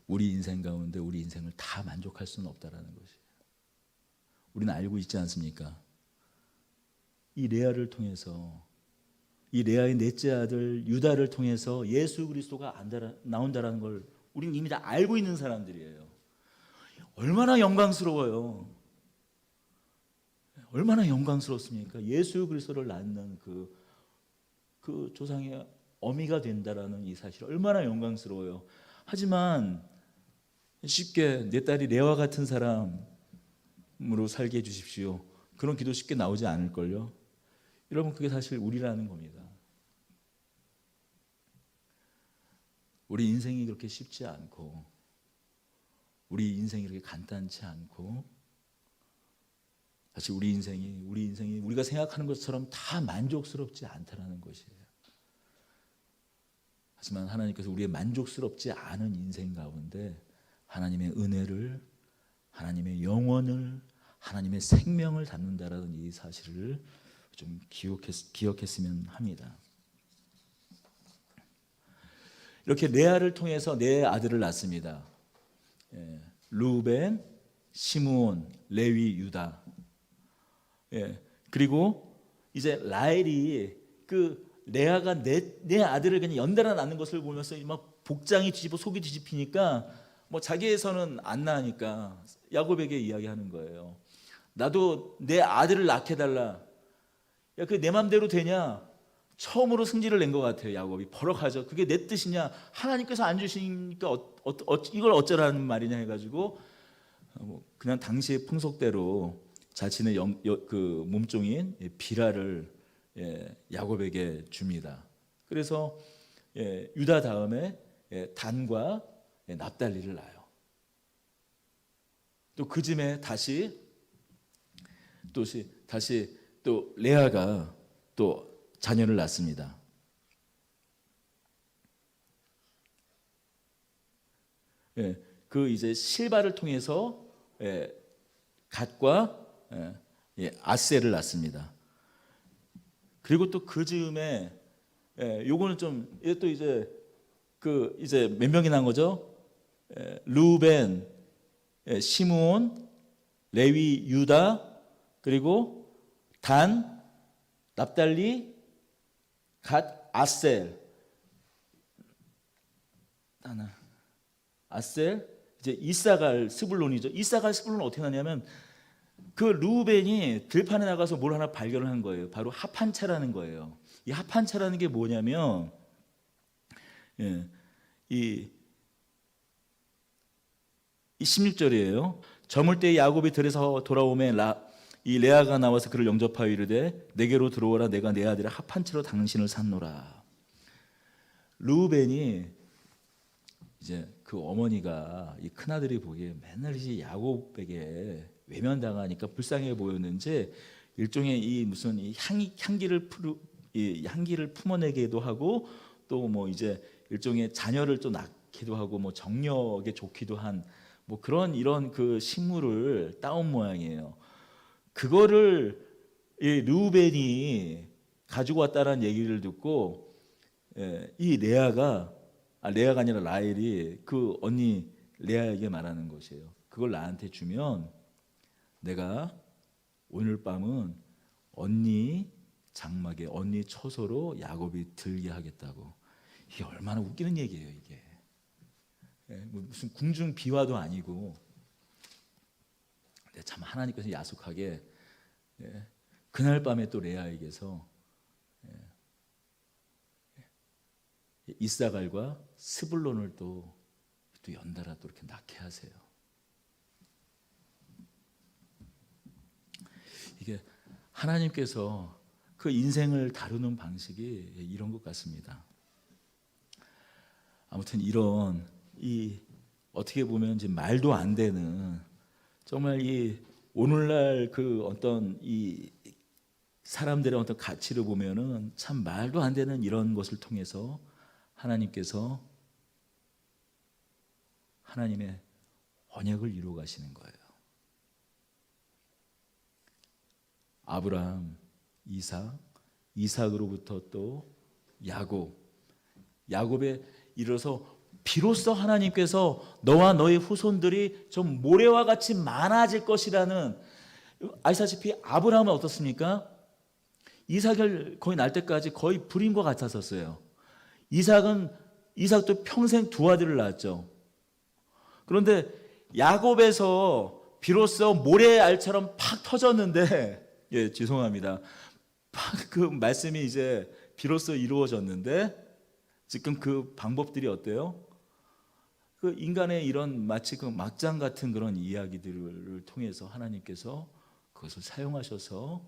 우리 인생 가운데 우리 인생을 다 만족할 수는 없다라는 것이에요. 우리는 알고 있지 않습니까? 이 레아를 통해서 이 레아의 넷째 아들 유다를 통해서 예수 그리스도가 나온다라는 걸 우리는 이미 다 알고 있는 사람들이에요. 얼마나 영광스러워요. 얼마나 영광스럽습니까? 예수 그리스도를 낳는 그 조상의 어미가 된다라는 이 사실 얼마나 영광스러워요. 하지만 쉽게 내 딸이 레아와 같은 사람으로 살게 해주십시오. 그런 기도 쉽게 나오지 않을걸요. 여러분 그게 사실 우리라는 겁니다. 우리 인생이 그렇게 쉽지 않고 우리 인생이 그렇게 간단치 않고 사실 우리 인생이 우리가 생각하는 것처럼 다 만족스럽지 않다라는 것이에요. 하지만 하나님께서 우리의 만족스럽지 않은 인생 가운데 하나님의 은혜를, 하나님의 영원을, 하나님의 생명을 담는다라는 이 사실을 좀 기억했으면 합니다. 이렇게 레아를 통해서 네 아들을 낳습니다. 루벤, 시므온, 레위, 유다. 그리고 이제 라헬이 그 레아가 내 아들을 그냥 연달아 낳는 것을 보면서 막 복장이 뒤집어 속이 뒤집히니까 뭐 자기에서는 안 나으니까 야곱에게 이야기하는 거예요. 나도 내 아들을 낳게 해달라. 야, 그게 내 맘대로 되냐? 처음으로 승질을 낸 것 같아요. 야곱이 버럭하죠. 그게 내 뜻이냐? 하나님께서 안 주시니까 이걸 어쩌라는 말이냐 해가지고 그냥 당시의 풍속대로 자신의 그 몸종인 비라를 야곱에게 줍니다. 그래서 유다 다음에 단과 납달리를 낳아요. 또 그쯤에 다시 또 레아가 또 자녀를 낳습니다. 예, 그 이제 실바를 통해서 갓과 아셀을 낳습니다. 그리고 또 그 즈음에 요거는 좀 또 이제 그 이제 몇 명이 난 거죠? 루벤, 시므온, 레위, 유다, 그리고 단, 납달리, 갓, 아셀. 하나. 아셀, 이제 이사갈, 스불론이죠. 이사갈, 스불론은 어떻게 하냐면 그 루벤이 들판에 나가서 뭘 하나 발견을 한 거예요. 바로 합한채라는 거예요. 이 합한채라는 게 뭐냐면 이 16절이에요. 저물 때 야곱이 들에서 돌아오매 이 레아가 나와서 그를 영접하여 이르되 내게로 들어오라. 내가 내 아들의 합한채로 당신을 샀노라. 루벤이 이제 그 어머니가 이 큰아들이 보기에 맨날 이제 야곱에게 외면당하니까 불쌍해 보였는지 일종의 이 무슨 이 향기를 품어내기도 하고 또 뭐 이제 일종의 자녀를 또 낳기도 하고 뭐 정력에 좋기도 한 뭐 그런 이런 그 식물을 따온 모양이에요. 그거를 이 르우벤이 가지고 왔다는 얘기를 듣고 이 레아가 아니라 라헬이 그 언니 레아에게 말하는 것이에요. 그걸 나한테 주면 내가 오늘 밤은 언니 장막에 언니 처소로 야곱이 들게 하겠다고. 이게 얼마나 웃기는 얘기예요, 이게. 무슨 궁중 비화도 아니고. 근데 참 하나님께서 야속하게 그날 밤에 또 레아에게서 이사갈과 스불론을 또 연달아 또 이렇게 낳게 하세요. 이게 하나님께서 그 인생을 다루는 방식이 이런 것 같습니다. 아무튼 이런 이 어떻게 보면 이제 말도 안 되는 정말 이 오늘날 그 어떤 이 사람들의 어떤 가치를 보면은 참 말도 안 되는 이런 것을 통해서 하나님께서 하나님의 언약을 이루어 가시는 거예요. 아브라함, 이삭으로부터 또 야곱에 이르러서 비로소 하나님께서 너와 너의 후손들이 좀 모래와 같이 많아질 것이라는, 아시다시피 아브라함은 어떻습니까? 이삭을 거의 낳을 때까지 거의 불임과 같았었어요. 이삭도 평생 두 아들을 낳았죠. 그런데 야곱에서 비로소 모래알처럼 팍 터졌는데, 죄송합니다. 팍 그 말씀이 이제 비로소 이루어졌는데 지금 그 방법들이 어때요? 그 인간의 이런 마치 그 막장 같은 그런 이야기들을 통해서 하나님께서 그것을 사용하셔서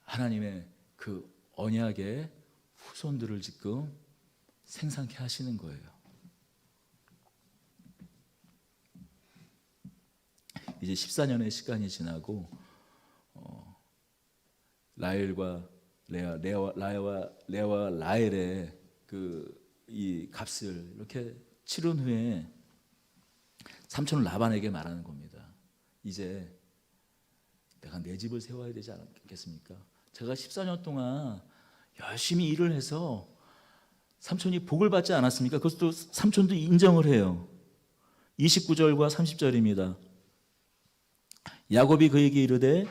하나님의 그 언약의 후손들을 지금 생산케 하시는 거예요. 이제 14년의 시간이 지나고 라헬과 레아와 라헬의 그 이 값을 이렇게 치른 후에 삼촌 라반에게 말하는 겁니다. 이제 내가 내 집을 세워야 되지 않겠습니까? 제가 14년 동안 열심히 일을 해서 삼촌이 복을 받지 않았습니까? 그것도 삼촌도 인정을 해요. 29절과 30절입니다. 야곱이 그에게 이르되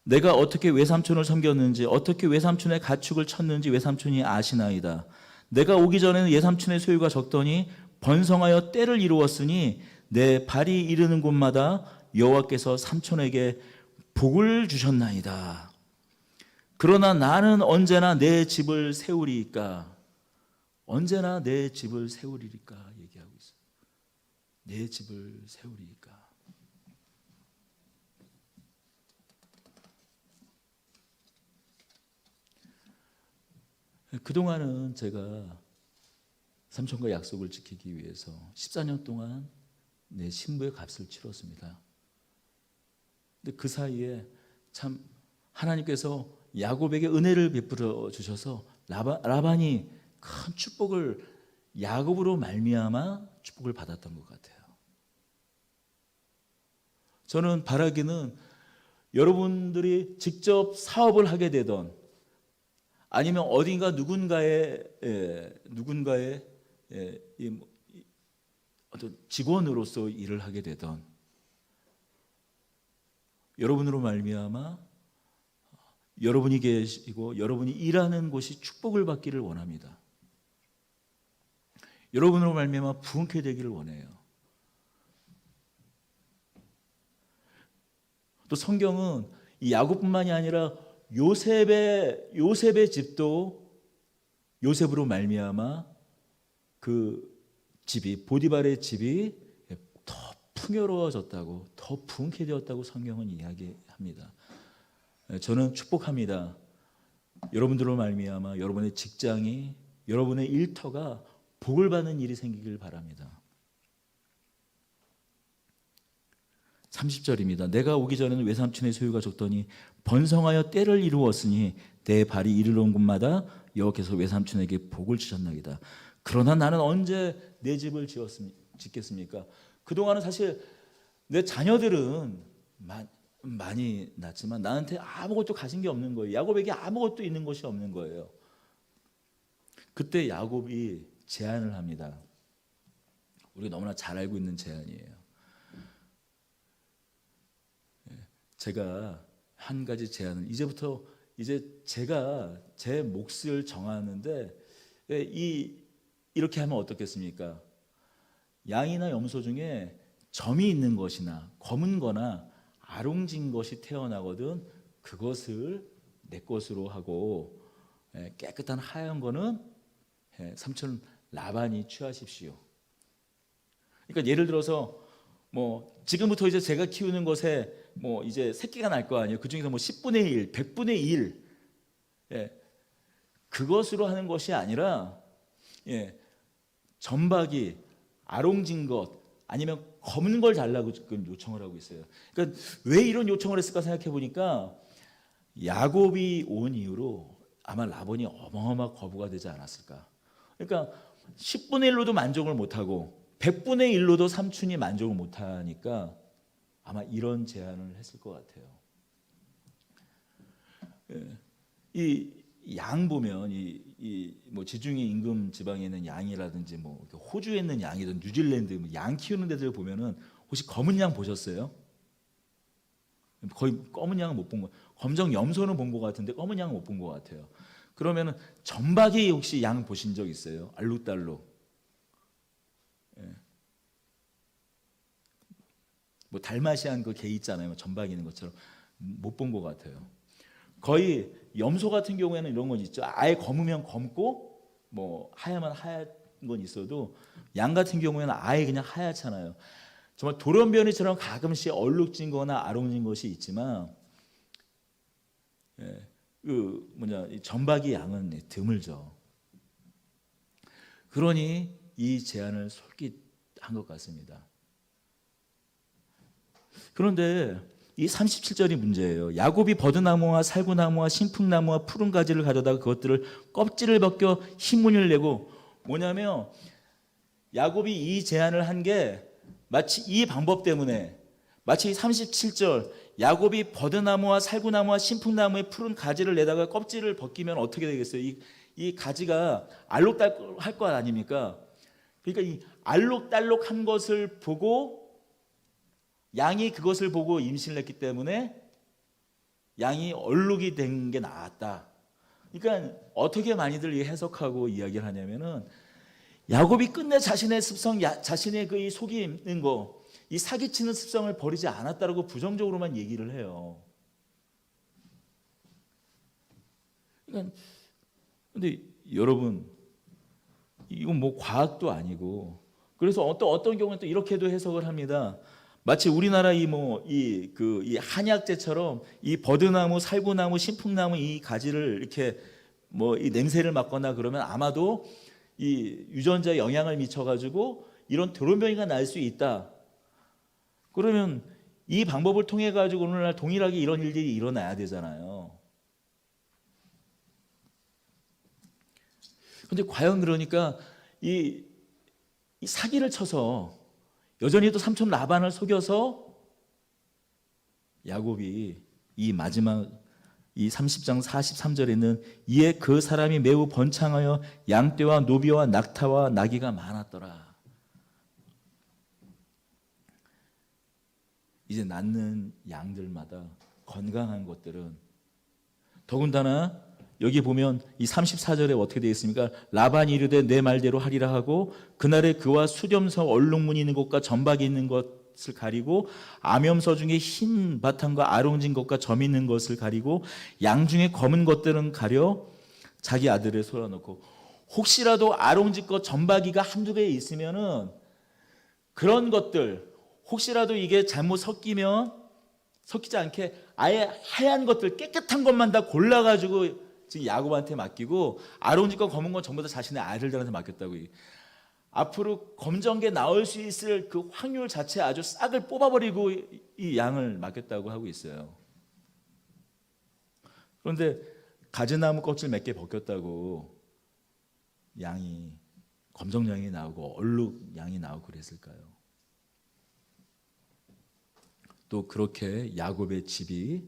내가 어떻게 외삼촌을 섬겼는지 어떻게 외삼촌의 가축을 쳤는지 외삼촌이 아시나이다. 내가 오기 전에는 외삼촌의 소유가 적더니 번성하여 때를 이루었으니 내 발이 이르는 곳마다 여호와께서 삼촌에게 복을 주셨나이다. 그러나 나는 언제나 내 집을 세우리이까. 언제나 내 집을 세우리이까 얘기하고 있어요. 내 집을 세우리이까. 그동안은 제가 삼촌과 약속을 지키기 위해서 14년 동안 내 신부의 값을 치렀습니다. 근데 그 사이에 참 하나님께서 야곱에게 은혜를 베풀어 주셔서 라반이 큰 축복을 야곱으로 말미암아 축복을 받았던 것 같아요. 저는 바라기는 여러분들이 직접 사업을 하게 되던 아니면 어딘가 누군가의 어떤 직원으로서 일을 하게 되던 여러분으로 말미암아 여러분이 계시고 여러분이 일하는 곳이 축복을 받기를 원합니다. 여러분으로 말미암아 부흥케 되기를 원해요. 또 성경은 이 야곱뿐만이 아니라 요셉의 집도 요셉으로 말미암아 그 집이 보디발의 집이 더 풍요로워졌다고 더 부흥케 되었다고 성경은 이야기합니다. 저는 축복합니다. 여러분들로 말미암아 여러분의 직장이 여러분의 일터가 복을 받는 일이 생기길 바랍니다. 30절입니다. 내가 오기 전에는 외삼촌의 소유가 적더니 번성하여 때를 이루었으니 내 발이 이르러 곳마다 여호와께서 외삼촌에게 복을 주셨나이다. 그러나 나는 언제 내 집을 짓겠습니까? 그동안은 사실 내 자녀들은 많이 낳지만 나한테 아무것도 가진 게 없는 거예요. 야곱에게 아무것도 있는 것이 없는 거예요. 그때 야곱이 제안을 합니다. 우리가 너무나 잘 알고 있는 제안이에요. 제가 한 가지 제안을 이제부터 제가 제 몫을 정하는데 이렇게 하면 어떻겠습니까? 양이나 염소 중에 점이 있는 것이나 검은 거나 아롱진 것이 태어나거든 그것을 내 것으로 하고 깨끗한 하얀 거는 삼촌 라반이 취하십시오. 그러니까 예를 들어서 뭐 지금부터 이제 제가 키우는 것에 뭐 이제 새끼가 날 거 아니에요. 그 중에서 뭐 10분의 1, 100분의 1 그것으로 하는 것이 아니라 점박이 아롱진 것 아니면 검은 걸 달라고 지금 요청을 하고 있어요. 그러니까 왜 이런 요청을 했을까 생각해 보니까 야곱이 온 이후로 아마 라반이 어마어마 거부가 되지 않았을까. 그러니까 10분의 1로도 만족을 못하고 100분의 1로도 삼촌이 만족을 못하니까 아마 이런 제안을 했을 것 같아요. 이 양 보면 뭐 지중해 임금 지방에 있는 양이라든지 뭐 호주에 있는 양이든 뉴질랜드 양 키우는 데들 보면은 혹시 검은 양 보셨어요? 거의 검은 양은 못 본 거. 검정 염소는 본 것 같은데 검은 양은 못 본 것 같아요. 그러면은 점박이 혹시 양 보신 적 있어요? 알록달록. 뭐 달마시안 그 개 있잖아요. 점박이 있는 것처럼 못 본 것 같아요. 거의 염소 같은 경우에는 이런 건 있죠. 아예 검으면 검고 뭐 하야면 하얀 건 있어도 양 같은 경우에는 아예 그냥 하얗잖아요. 정말 돌연변이처럼 가끔씩 얼룩진 거나 아롱진 것이 있지만 이 점박이 양은 드물죠. 그러니 이 제안을 솔깃한 것 같습니다. 그런데 이 37절이 문제예요. 야곱이 버드나무와 살구나무와 신풍나무와 푸른 가지를 가져다가 그것들을 껍질을 벗겨 흰무늬를 내고 뭐냐면 야곱이 이 제안을 한 게 마치 이 방법 때문에 마치 37절 야곱이 버드나무와 살구나무와 신풍나무의 푸른 가지를 내다가 껍질을 벗기면 어떻게 되겠어요? 이 가지가 알록달록할 것 아닙니까? 그러니까 이 알록달록한 것을 보고 양이 그것을 보고 임신을 했기 때문에 양이 얼룩이 된 게 나았다. 그러니까 어떻게 많이들 해석하고 이야기를 하냐면은 야곱이 끝내 자신의 습성, 자신의 그 이 속이 있는 거, 이 사기치는 습성을 버리지 않았다라고 부정적으로만 얘기를 해요. 그러니까 근데 여러분 이건 뭐 과학도 아니고 그래서 어떤 경우는 또 이렇게도 해석을 합니다. 마치 우리나라 이 한약재처럼 이 버드나무, 살구나무, 신풍나무 이 가지를 이렇게 뭐 이 냄새를 맡거나 그러면 아마도 이 유전자에 영향을 미쳐가지고 이런 돌연변이가 날 수 있다. 그러면 이 방법을 통해 가지고 오늘날 동일하게 이런 일들이 일어나야 되잖아요. 근데 과연 그러니까 이 사기를 쳐서 여전히 또 삼촌 라반을 속여서 야곱이 이 마지막 이 30장 43절에는 이에 그 사람이 매우 번창하여 양떼와 노비와 낙타와 나귀가 많았더라. 이제 낳는 양들마다 건강한 것들은 더군다나 여기 보면 이 34절에 어떻게 되어 있습니까? 라반이 이르되 내 말대로 하리라 하고 그날에 그와 수렴서 얼룩무늬 있는 것과 점박이 있는 것을 가리고 암염소 중에 흰 바탕과 아롱진 것과 점 있는 것을 가리고 양 중에 검은 것들은 가려 자기 아들을 쏠아놓고 혹시라도 아롱진 것 점박이가 한두 개 있으면은 그런 것들 혹시라도 이게 잘못 섞이지 않게 아예 하얀 것들 깨끗한 것만 다 골라가지고 지금 야곱한테 맡기고 아롱진 것 검은 건 전부 다 자신의 아들들한테 맡겼다고. 앞으로 검정게 나올 수 있을 그 확률 자체 아주 싹을 뽑아버리고 이 양을 맡겼다고 하고 있어요. 그런데 가지나무 껍질 몇 개 벗겼다고 양이 검정 양이 나오고 얼룩 양이 나오고 그랬을까요? 또 그렇게 야곱의 집이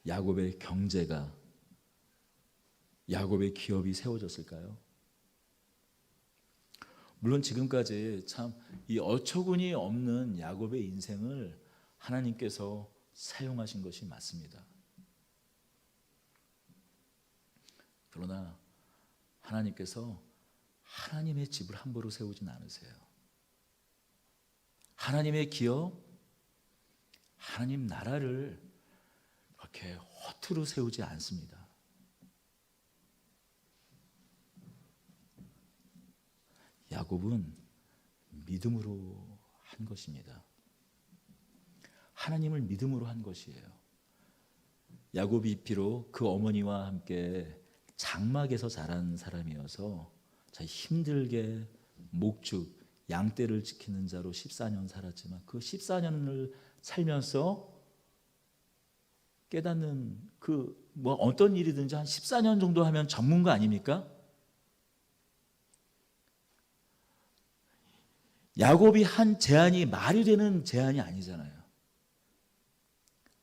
야곱의 경제가 야곱의 기업이 세워졌을까요? 물론 지금까지 참 이 어처구니 없는 야곱의 인생을 하나님께서 사용하신 것이 맞습니다. 그러나 하나님께서 하나님의 집을 함부로 세우진 않으세요. 하나님의 기업, 하나님 나라를 그렇게 허투루 세우지 않습니다. 야곱은 믿음으로 한 것입니다. 하나님을 믿음으로 한 것이에요. 야곱이 비록 그 어머니와 함께 장막에서 자란 사람이어서 힘들게 목축, 양떼를 지키는 자로 14년 살았지만 그 14년을 살면서 깨닫는 어떤 일이든지 한 14년 정도 하면 전문가 아닙니까? 야곱이 한 제안이 말이 되는 제안이 아니잖아요.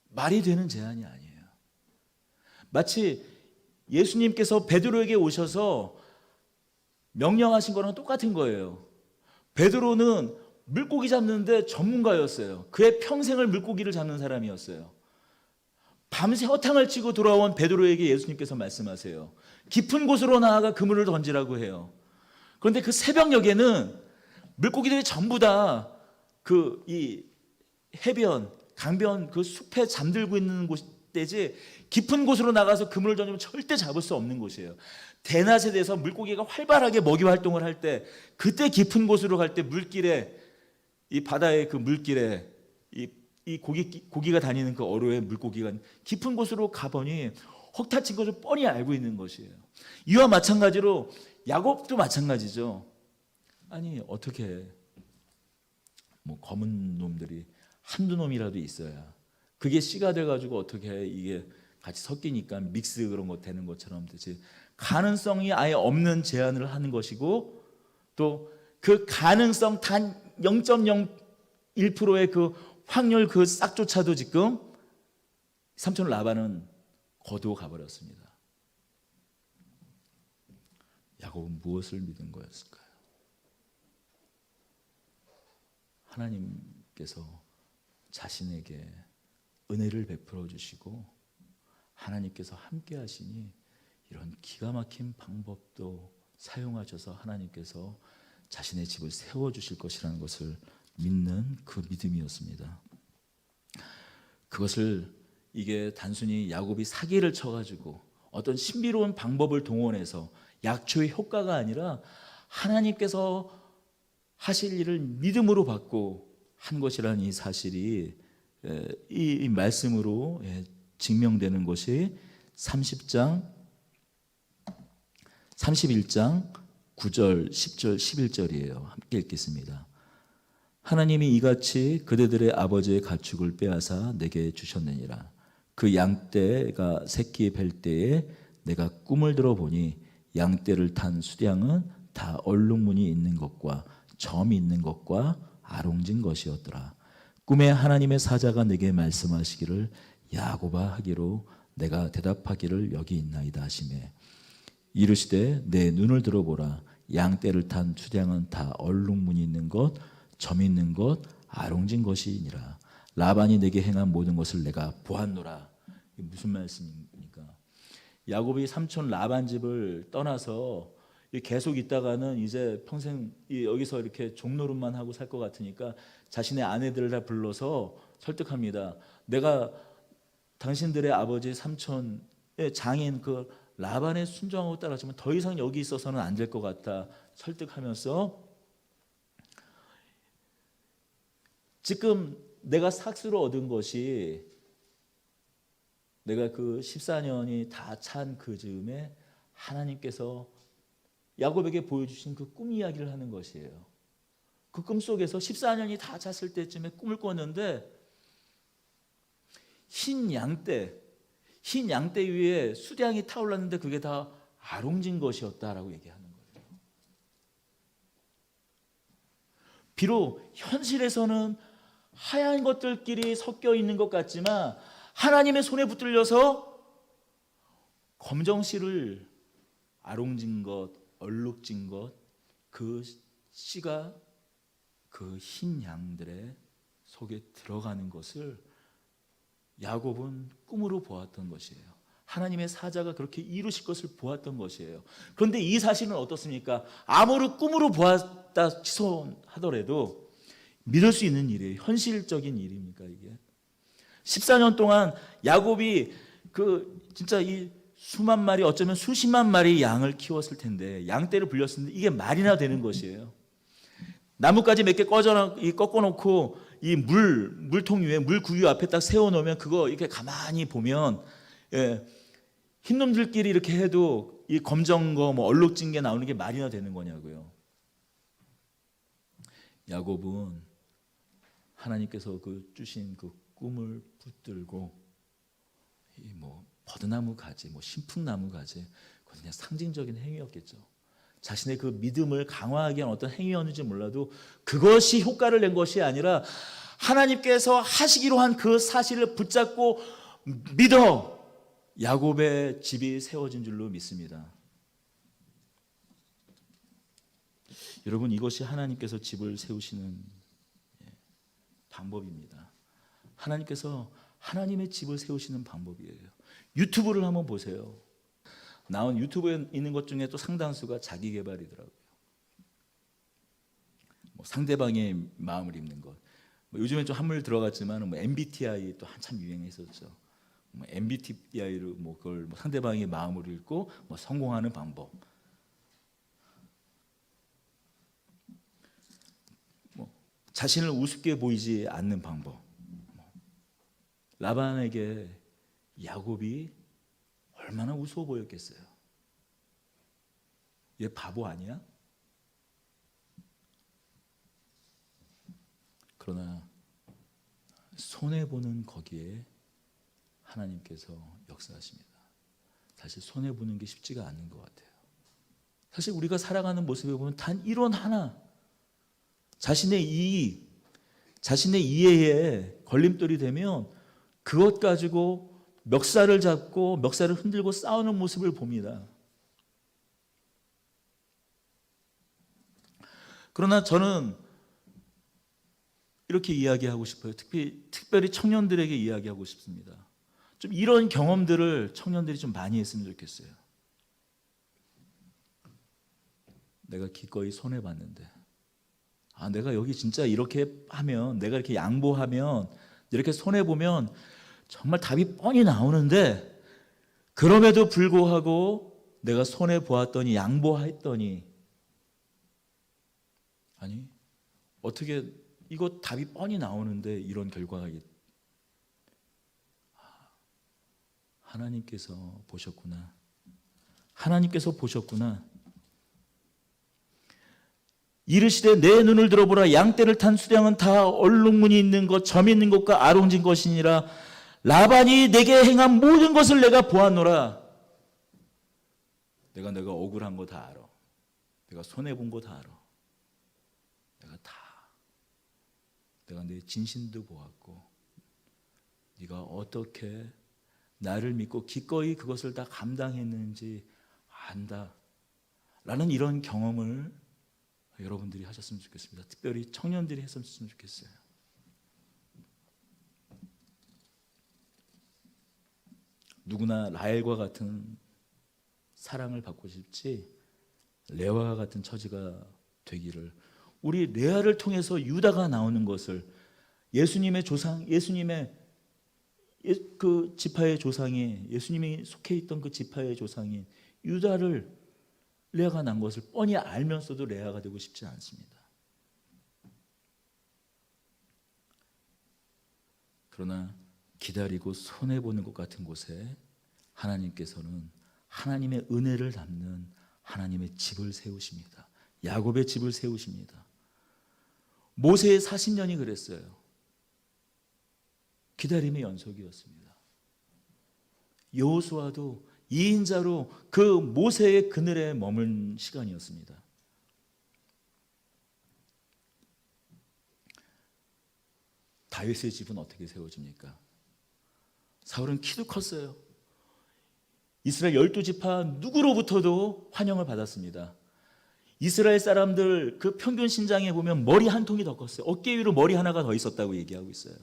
말이 되는 제안이 아니에요. 마치 예수님께서 베드로에게 오셔서 명령하신 거랑 똑같은 거예요. 베드로는 물고기 잡는데 전문가였어요. 그의 평생을 물고기를 잡는 사람이었어요. 밤새 허탕을 치고 돌아온 베드로에게 예수님께서 말씀하세요. 깊은 곳으로 나아가 그물을 던지라고 해요. 그런데 그 새벽녘에는 물고기들이 전부 다 이 해변, 강변 그 숲에 잠들고 있는 곳이지 깊은 곳으로 나가서 그물을 던지면 절대 잡을 수 없는 곳이에요. 대낮에 돼서 물고기가 활발하게 먹이 활동을 할 때 그때 깊은 곳으로 갈 때 물길에 이 바다의 그 물길에 이 고기가 다니는 그 어로에 물고기가 깊은 곳으로 가보니 혹타친 것을 뻔히 알고 있는 것이에요. 이와 마찬가지로 야곱도 마찬가지죠. 아니 어떻게 검은 놈들이 한두 놈이라도 있어야 그게 씨가 돼가지고 어떻게 이게 같이 섞이니까 믹스 그런 거 되는 것처럼 되지. 가능성이 아예 없는 제안을 하는 것이고 또 그 가능성 단 0.01%의 그 확률 그 싹조차도 지금 삼촌 라반은 거두어 가버렸습니다. 야곱은 무엇을 믿은 거였을까요? 하나님께서 자신에게 은혜를 베풀어 주시고 하나님께서 함께 하시니 이런 기가 막힌 방법도 사용하셔서 하나님께서 자신의 집을 세워주실 것이라는 것을 믿는 그 믿음이었습니다. 그것을 이게 단순히 야곱이 사기를 쳐가지고 어떤 신비로운 방법을 동원해서 약초의 효과가 아니라 하나님께서 하실 일을 믿음으로 받고 한 것이라는 이 사실이 이 말씀으로 증명되는 것이 31장 9절, 10절, 11절이에요. 함께 읽겠습니다. 하나님이 이같이 그대들의 아버지의 가축을 빼앗아 내게 주셨느니라. 그 양떼가 새끼 뵐 때에 내가 꿈을 들어보니 양떼를 탄 수량은 다 얼룩무늬 있는 것과 점이 있는 것과 아롱진 것이었더라. 꿈에 하나님의 사자가 내게 말씀하시기를 야곱아 하기로 내가 대답하기를 여기 있나이다 하시매 이르시되 내 눈을 들어보라. 양떼를 탄 수량은 다 얼룩무늬 있는 것 점 있는 것 아롱진 것이니라. 라반이 내게 행한 모든 것을 내가 보았노라. 이게 무슨 말씀입니까? 야곱이 삼촌 라반 집을 떠나서 계속 있다가는 이제 평생 여기서 이렇게 종노릇만 하고 살 것 같으니까 자신의 아내들을 다 불러서 설득합니다. 내가 당신들의 아버지 삼촌의 장인 그 라반의 순종하고 따라가지만 더 이상 여기 있어서는 안 될 것 같다 설득하면서 지금 내가 삭수로 얻은 것이 내가 그 14년이 다 찬 그 즈음에 하나님께서 야곱에게 보여주신 그 꿈 이야기를 하는 것이에요. 그 꿈 속에서 14년이 다 찼을 때쯤에 꿈을 꿨는데 흰 양떼 위에 수량이 타올랐는데 그게 다 아롱진 것이었다라고 얘기하는 거예요. 비록 현실에서는 하얀 것들끼리 섞여 있는 것 같지만 하나님의 손에 붙들려서 검정씨를 아롱진 것, 얼룩진 것, 그 씨가 그 흰 양들의 속에 들어가는 것을 야곱은 꿈으로 보았던 것이에요. 하나님의 사자가 그렇게 이루실 것을 보았던 것이에요. 그런데 이 사실은 어떻습니까? 아무리 꿈으로 보았다 치소하더라도 믿을 수 있는 일이에요. 현실적인 일입니까 이게? 14년 동안 야곱이 진짜 이 수만 마리 어쩌면 수십만 마리 양을 키웠을 텐데 양떼를 불렸는데 이게 말이나 되는 것이에요. 나뭇가지 몇 개 꺾어 놓고 이 물통 위에 물 구유 앞에 딱 세워 놓으면 그거 이렇게 가만히 보면 흰놈들끼리 이렇게 해도 이 검정 거 뭐 얼룩진 게 나오는 게 말이나 되는 거냐고요. 야곱은 하나님께서 주신 그 꿈을 붙들고 버드나무 가지, 신풍나무 가지, 그건 그냥 상징적인 행위였겠죠. 자신의 그 믿음을 강화하기 위한 어떤 행위였는지 몰라도 그것이 효과를 낸 것이 아니라 하나님께서 하시기로 한 그 사실을 붙잡고 믿어 야곱의 집이 세워진 줄로 믿습니다. 여러분, 이것이 하나님께서 집을 세우시는 방법입니다. 하나님께서 하나님의 집을 세우시는 방법이에요. 유튜브를 한번 보세요. 나온 유튜브에 있는 것 중에 또 상당수가 자기 개발이더라고요. 상대방의 마음을 읽는 것. 요즘엔 좀 한물 들어갔지만 MBTI 또 한참 유행했었죠. MBTI로 그걸 상대방의 마음을 읽고 성공하는 방법. 자신을 우습게 보이지 않는 방법. 라반에게 야곱이 얼마나 우스워 보였겠어요. 얘 바보 아니야? 그러나 손해보는 거기에 하나님께서 역사하십니다. 사실 손해보는 게 쉽지가 않은 것 같아요. 사실 우리가 살아가는 모습에 보면 단 이론 하나, 자신의 이익, 자신의 이해에 걸림돌이 되면 그것 가지고 멱살을 잡고 멱살을 흔들고 싸우는 모습을 봅니다. 그러나 저는 이렇게 이야기하고 싶어요. 특별히 청년들에게 이야기하고 싶습니다. 좀 이런 경험들을 청년들이 좀 많이 했으면 좋겠어요. 내가 기꺼이 손해봤는데 내가 여기 진짜 이렇게 하면, 내가 이렇게 양보하면, 이렇게 손해보면 정말 답이 뻔히 나오는데 그럼에도 불구하고 내가 손해보았더니, 양보했더니 아니 어떻게 이거 답이 뻔히 나오는데 이런 결과가 하나님께서 보셨구나. 하나님께서 보셨구나. 이르시되 내 눈을 들어보라. 양떼를 탄 수량은 다 얼룩무늬 있는 것, 점 있는 것과 아롱진 것이니라. 라반이 내게 행한 모든 것을 내가 보았노라. 내가 억울한 거 다 알아. 내가 손해본 거 다 알아. 내가 내 진심도 보았고 네가 어떻게 나를 믿고 기꺼이 그것을 다 감당했는지 안다 라는 이런 경험을 여러분들이 하셨으면 좋겠습니다. 특별히 청년들이 했으면 좋겠어요. 누구나 라헬과 같은 사랑을 받고 싶지 레아와 같은 처지가 되기를, 우리 레아를 통해서 유다가 나오는 것을, 예수님의 조상, 예수님의 그 지파의 조상이, 예수님이 속해 있던 그 지파의 조상인 유다를 레아가 난 것을 뻔히 알면서도 레아가 되고 싶지 않습니다. 그러나 기다리고 손해보는 것 같은 곳에 하나님께서는 하나님의 은혜를 담는 하나님의 집을 세우십니다. 야곱의 집을 세우십니다. 모세의 40년이 그랬어요. 기다림의 연속이었습니다. 여호수아도 2인자로 그 모세의 그늘에 머문 시간이었습니다. 다윗의 집은 어떻게 세워집니까? 사울은 키도 컸어요. 이스라엘 12지파 누구로부터도 환영을 받았습니다. 이스라엘 사람들 그 평균 신장에 보면 머리 한 통이 더 컸어요. 어깨 위로 머리 하나가 더 있었다고 얘기하고 있어요.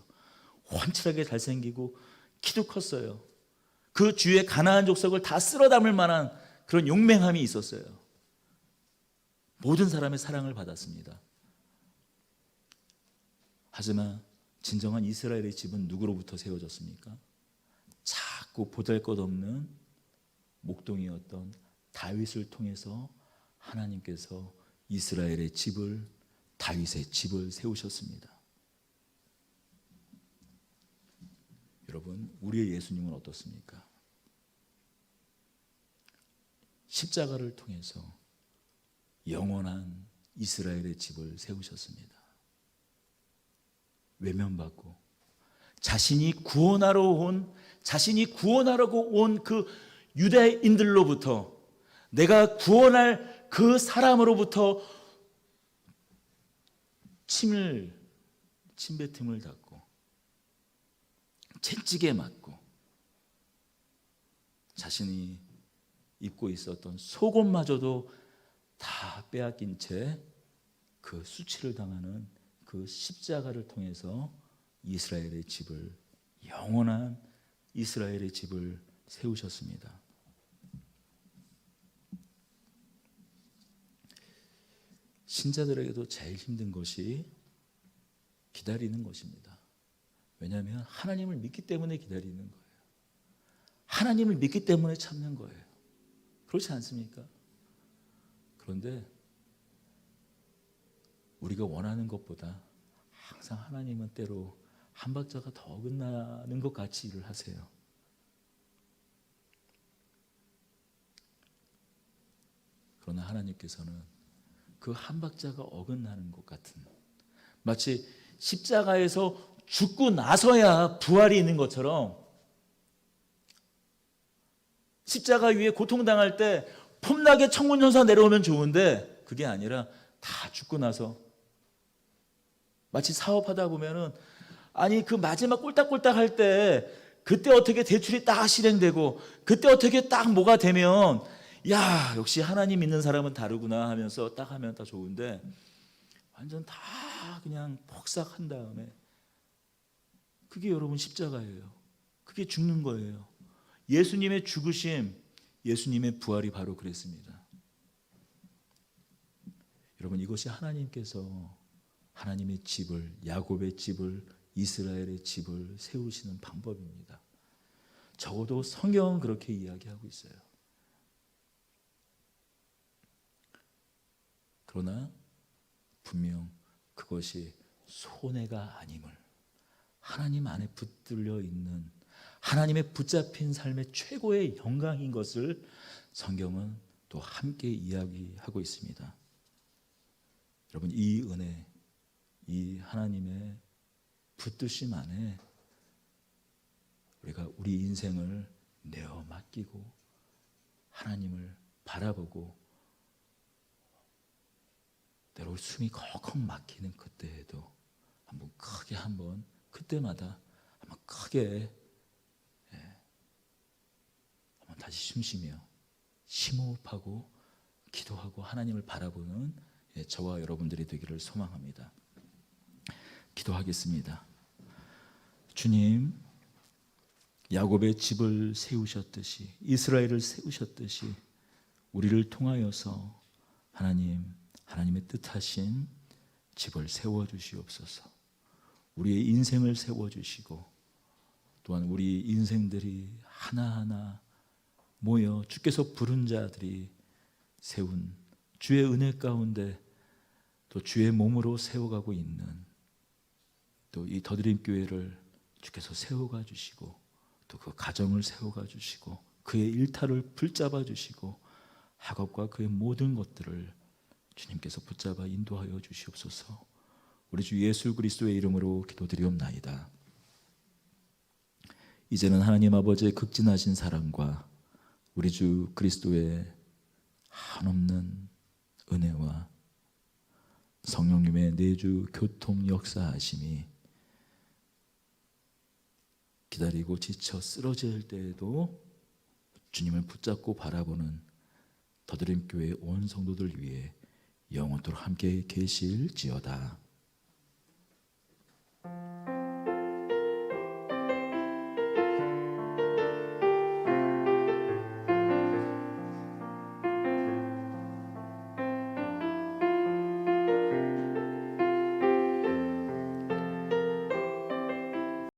훤칠하게 잘생기고 키도 컸어요. 그 주위에 가나안 족속을 다 쓸어 담을 만한 그런 용맹함이 있었어요. 모든 사람의 사랑을 받았습니다. 하지만 진정한 이스라엘의 집은 누구로부터 세워졌습니까? 자꾸 보잘것없는 목동이었던 다윗을 통해서 하나님께서 이스라엘의 집을, 다윗의 집을 세우셨습니다. 여러분, 우리의 예수님은 어떻습니까? 십자가를 통해서 영원한 이스라엘의 집을 세우셨습니다. 외면받고 자신이 구원하려고 온 그 유대인들로부터, 내가 구원할 그 사람으로부터 침뱉음을 받고 채찍에 맞고 자신이 입고 있었던 속옷마저도 다 빼앗긴 채 그 수치를 당하는 그 십자가를 통해서 이스라엘의 집을, 영원한 이스라엘의 집을 세우셨습니다. 신자들에게도 제일 힘든 것이 기다리는 것입니다. 왜냐하면 하나님을 믿기 때문에 기다리는 거예요. 하나님을 믿기 때문에 참는 거예요. 그렇지 않습니까? 그런데 우리가 원하는 것보다 항상 하나님은 때로 한 박자가 더 어긋나는 것 같이 일을 하세요. 그러나 하나님께서는 그 한 박자가 어긋나는 것 같은, 마치 십자가에서 죽고 나서야 부활이 있는 것처럼, 십자가 위에 고통당할 때 폼나게 천군천사 내려오면 좋은데 그게 아니라 다 죽고 나서, 마치 사업하다 보면은 아니 그 마지막 꼴딱꼴딱 할 때 그때 어떻게 대출이 딱 실행되고 그때 어떻게 딱 뭐가 되면 야 역시 하나님 믿는 사람은 다르구나 하면서 딱 하면 다 좋은데, 완전 다 그냥 폭삭한 다음에 그게 여러분 십자가예요. 그게 죽는 거예요. 예수님의 죽으심, 예수님의 부활이 바로 그랬습니다. 여러분, 이것이 하나님께서 하나님의 집을, 야곱의 집을, 이스라엘의 집을 세우시는 방법입니다. 적어도 성경은 그렇게 이야기하고 있어요. 그러나 분명 그것이 손해가 아님을, 하나님 안에 붙들려 있는, 하나님의 붙잡힌 삶의 최고의 영광인 것을 성경은 또 함께 이야기하고 있습니다. 여러분, 이 은혜, 이 하나님의 붙드심 안에 우리가 우리 인생을 내어 맡기고 하나님을 바라보고 때로 숨이 컥컥 막히는 그때에도 그때마다 한번 크게 한번 다시 숨쉬며 심호흡하고 기도하고 하나님을 바라보는 저와 여러분들이 되기를 소망합니다. 기도하겠습니다. 주님, 야곱의 집을 세우셨듯이, 이스라엘을 세우셨듯이 우리를 통하여서 하나님의 뜻하신 집을 세워주시옵소서. 우리의 인생을 세워주시고 또한 우리 인생들이 하나하나 모여 주께서 부른 자들이 세운 주의 은혜 가운데 또 주의 몸으로 세워가고 있는 또 이 더드림 교회를 주께서 세워가 주시고 또 그 가정을 세워가 주시고 그의 일탈을 붙잡아 주시고 학업과 그의 모든 것들을 주님께서 붙잡아 인도하여 주시옵소서. 우리 주 예수 그리스도의 이름으로 기도드리옵나이다. 이제는 하나님 아버지의 극진하신 사랑과 우리 주 그리스도의 한없는 은혜와 성령님의 내주 교통 역사하심이 기다리고 지쳐 쓰러질 때에도 주님을 붙잡고 바라보는 더드림 교회의 온 성도들 위해 영원토록 함께 계실지어다.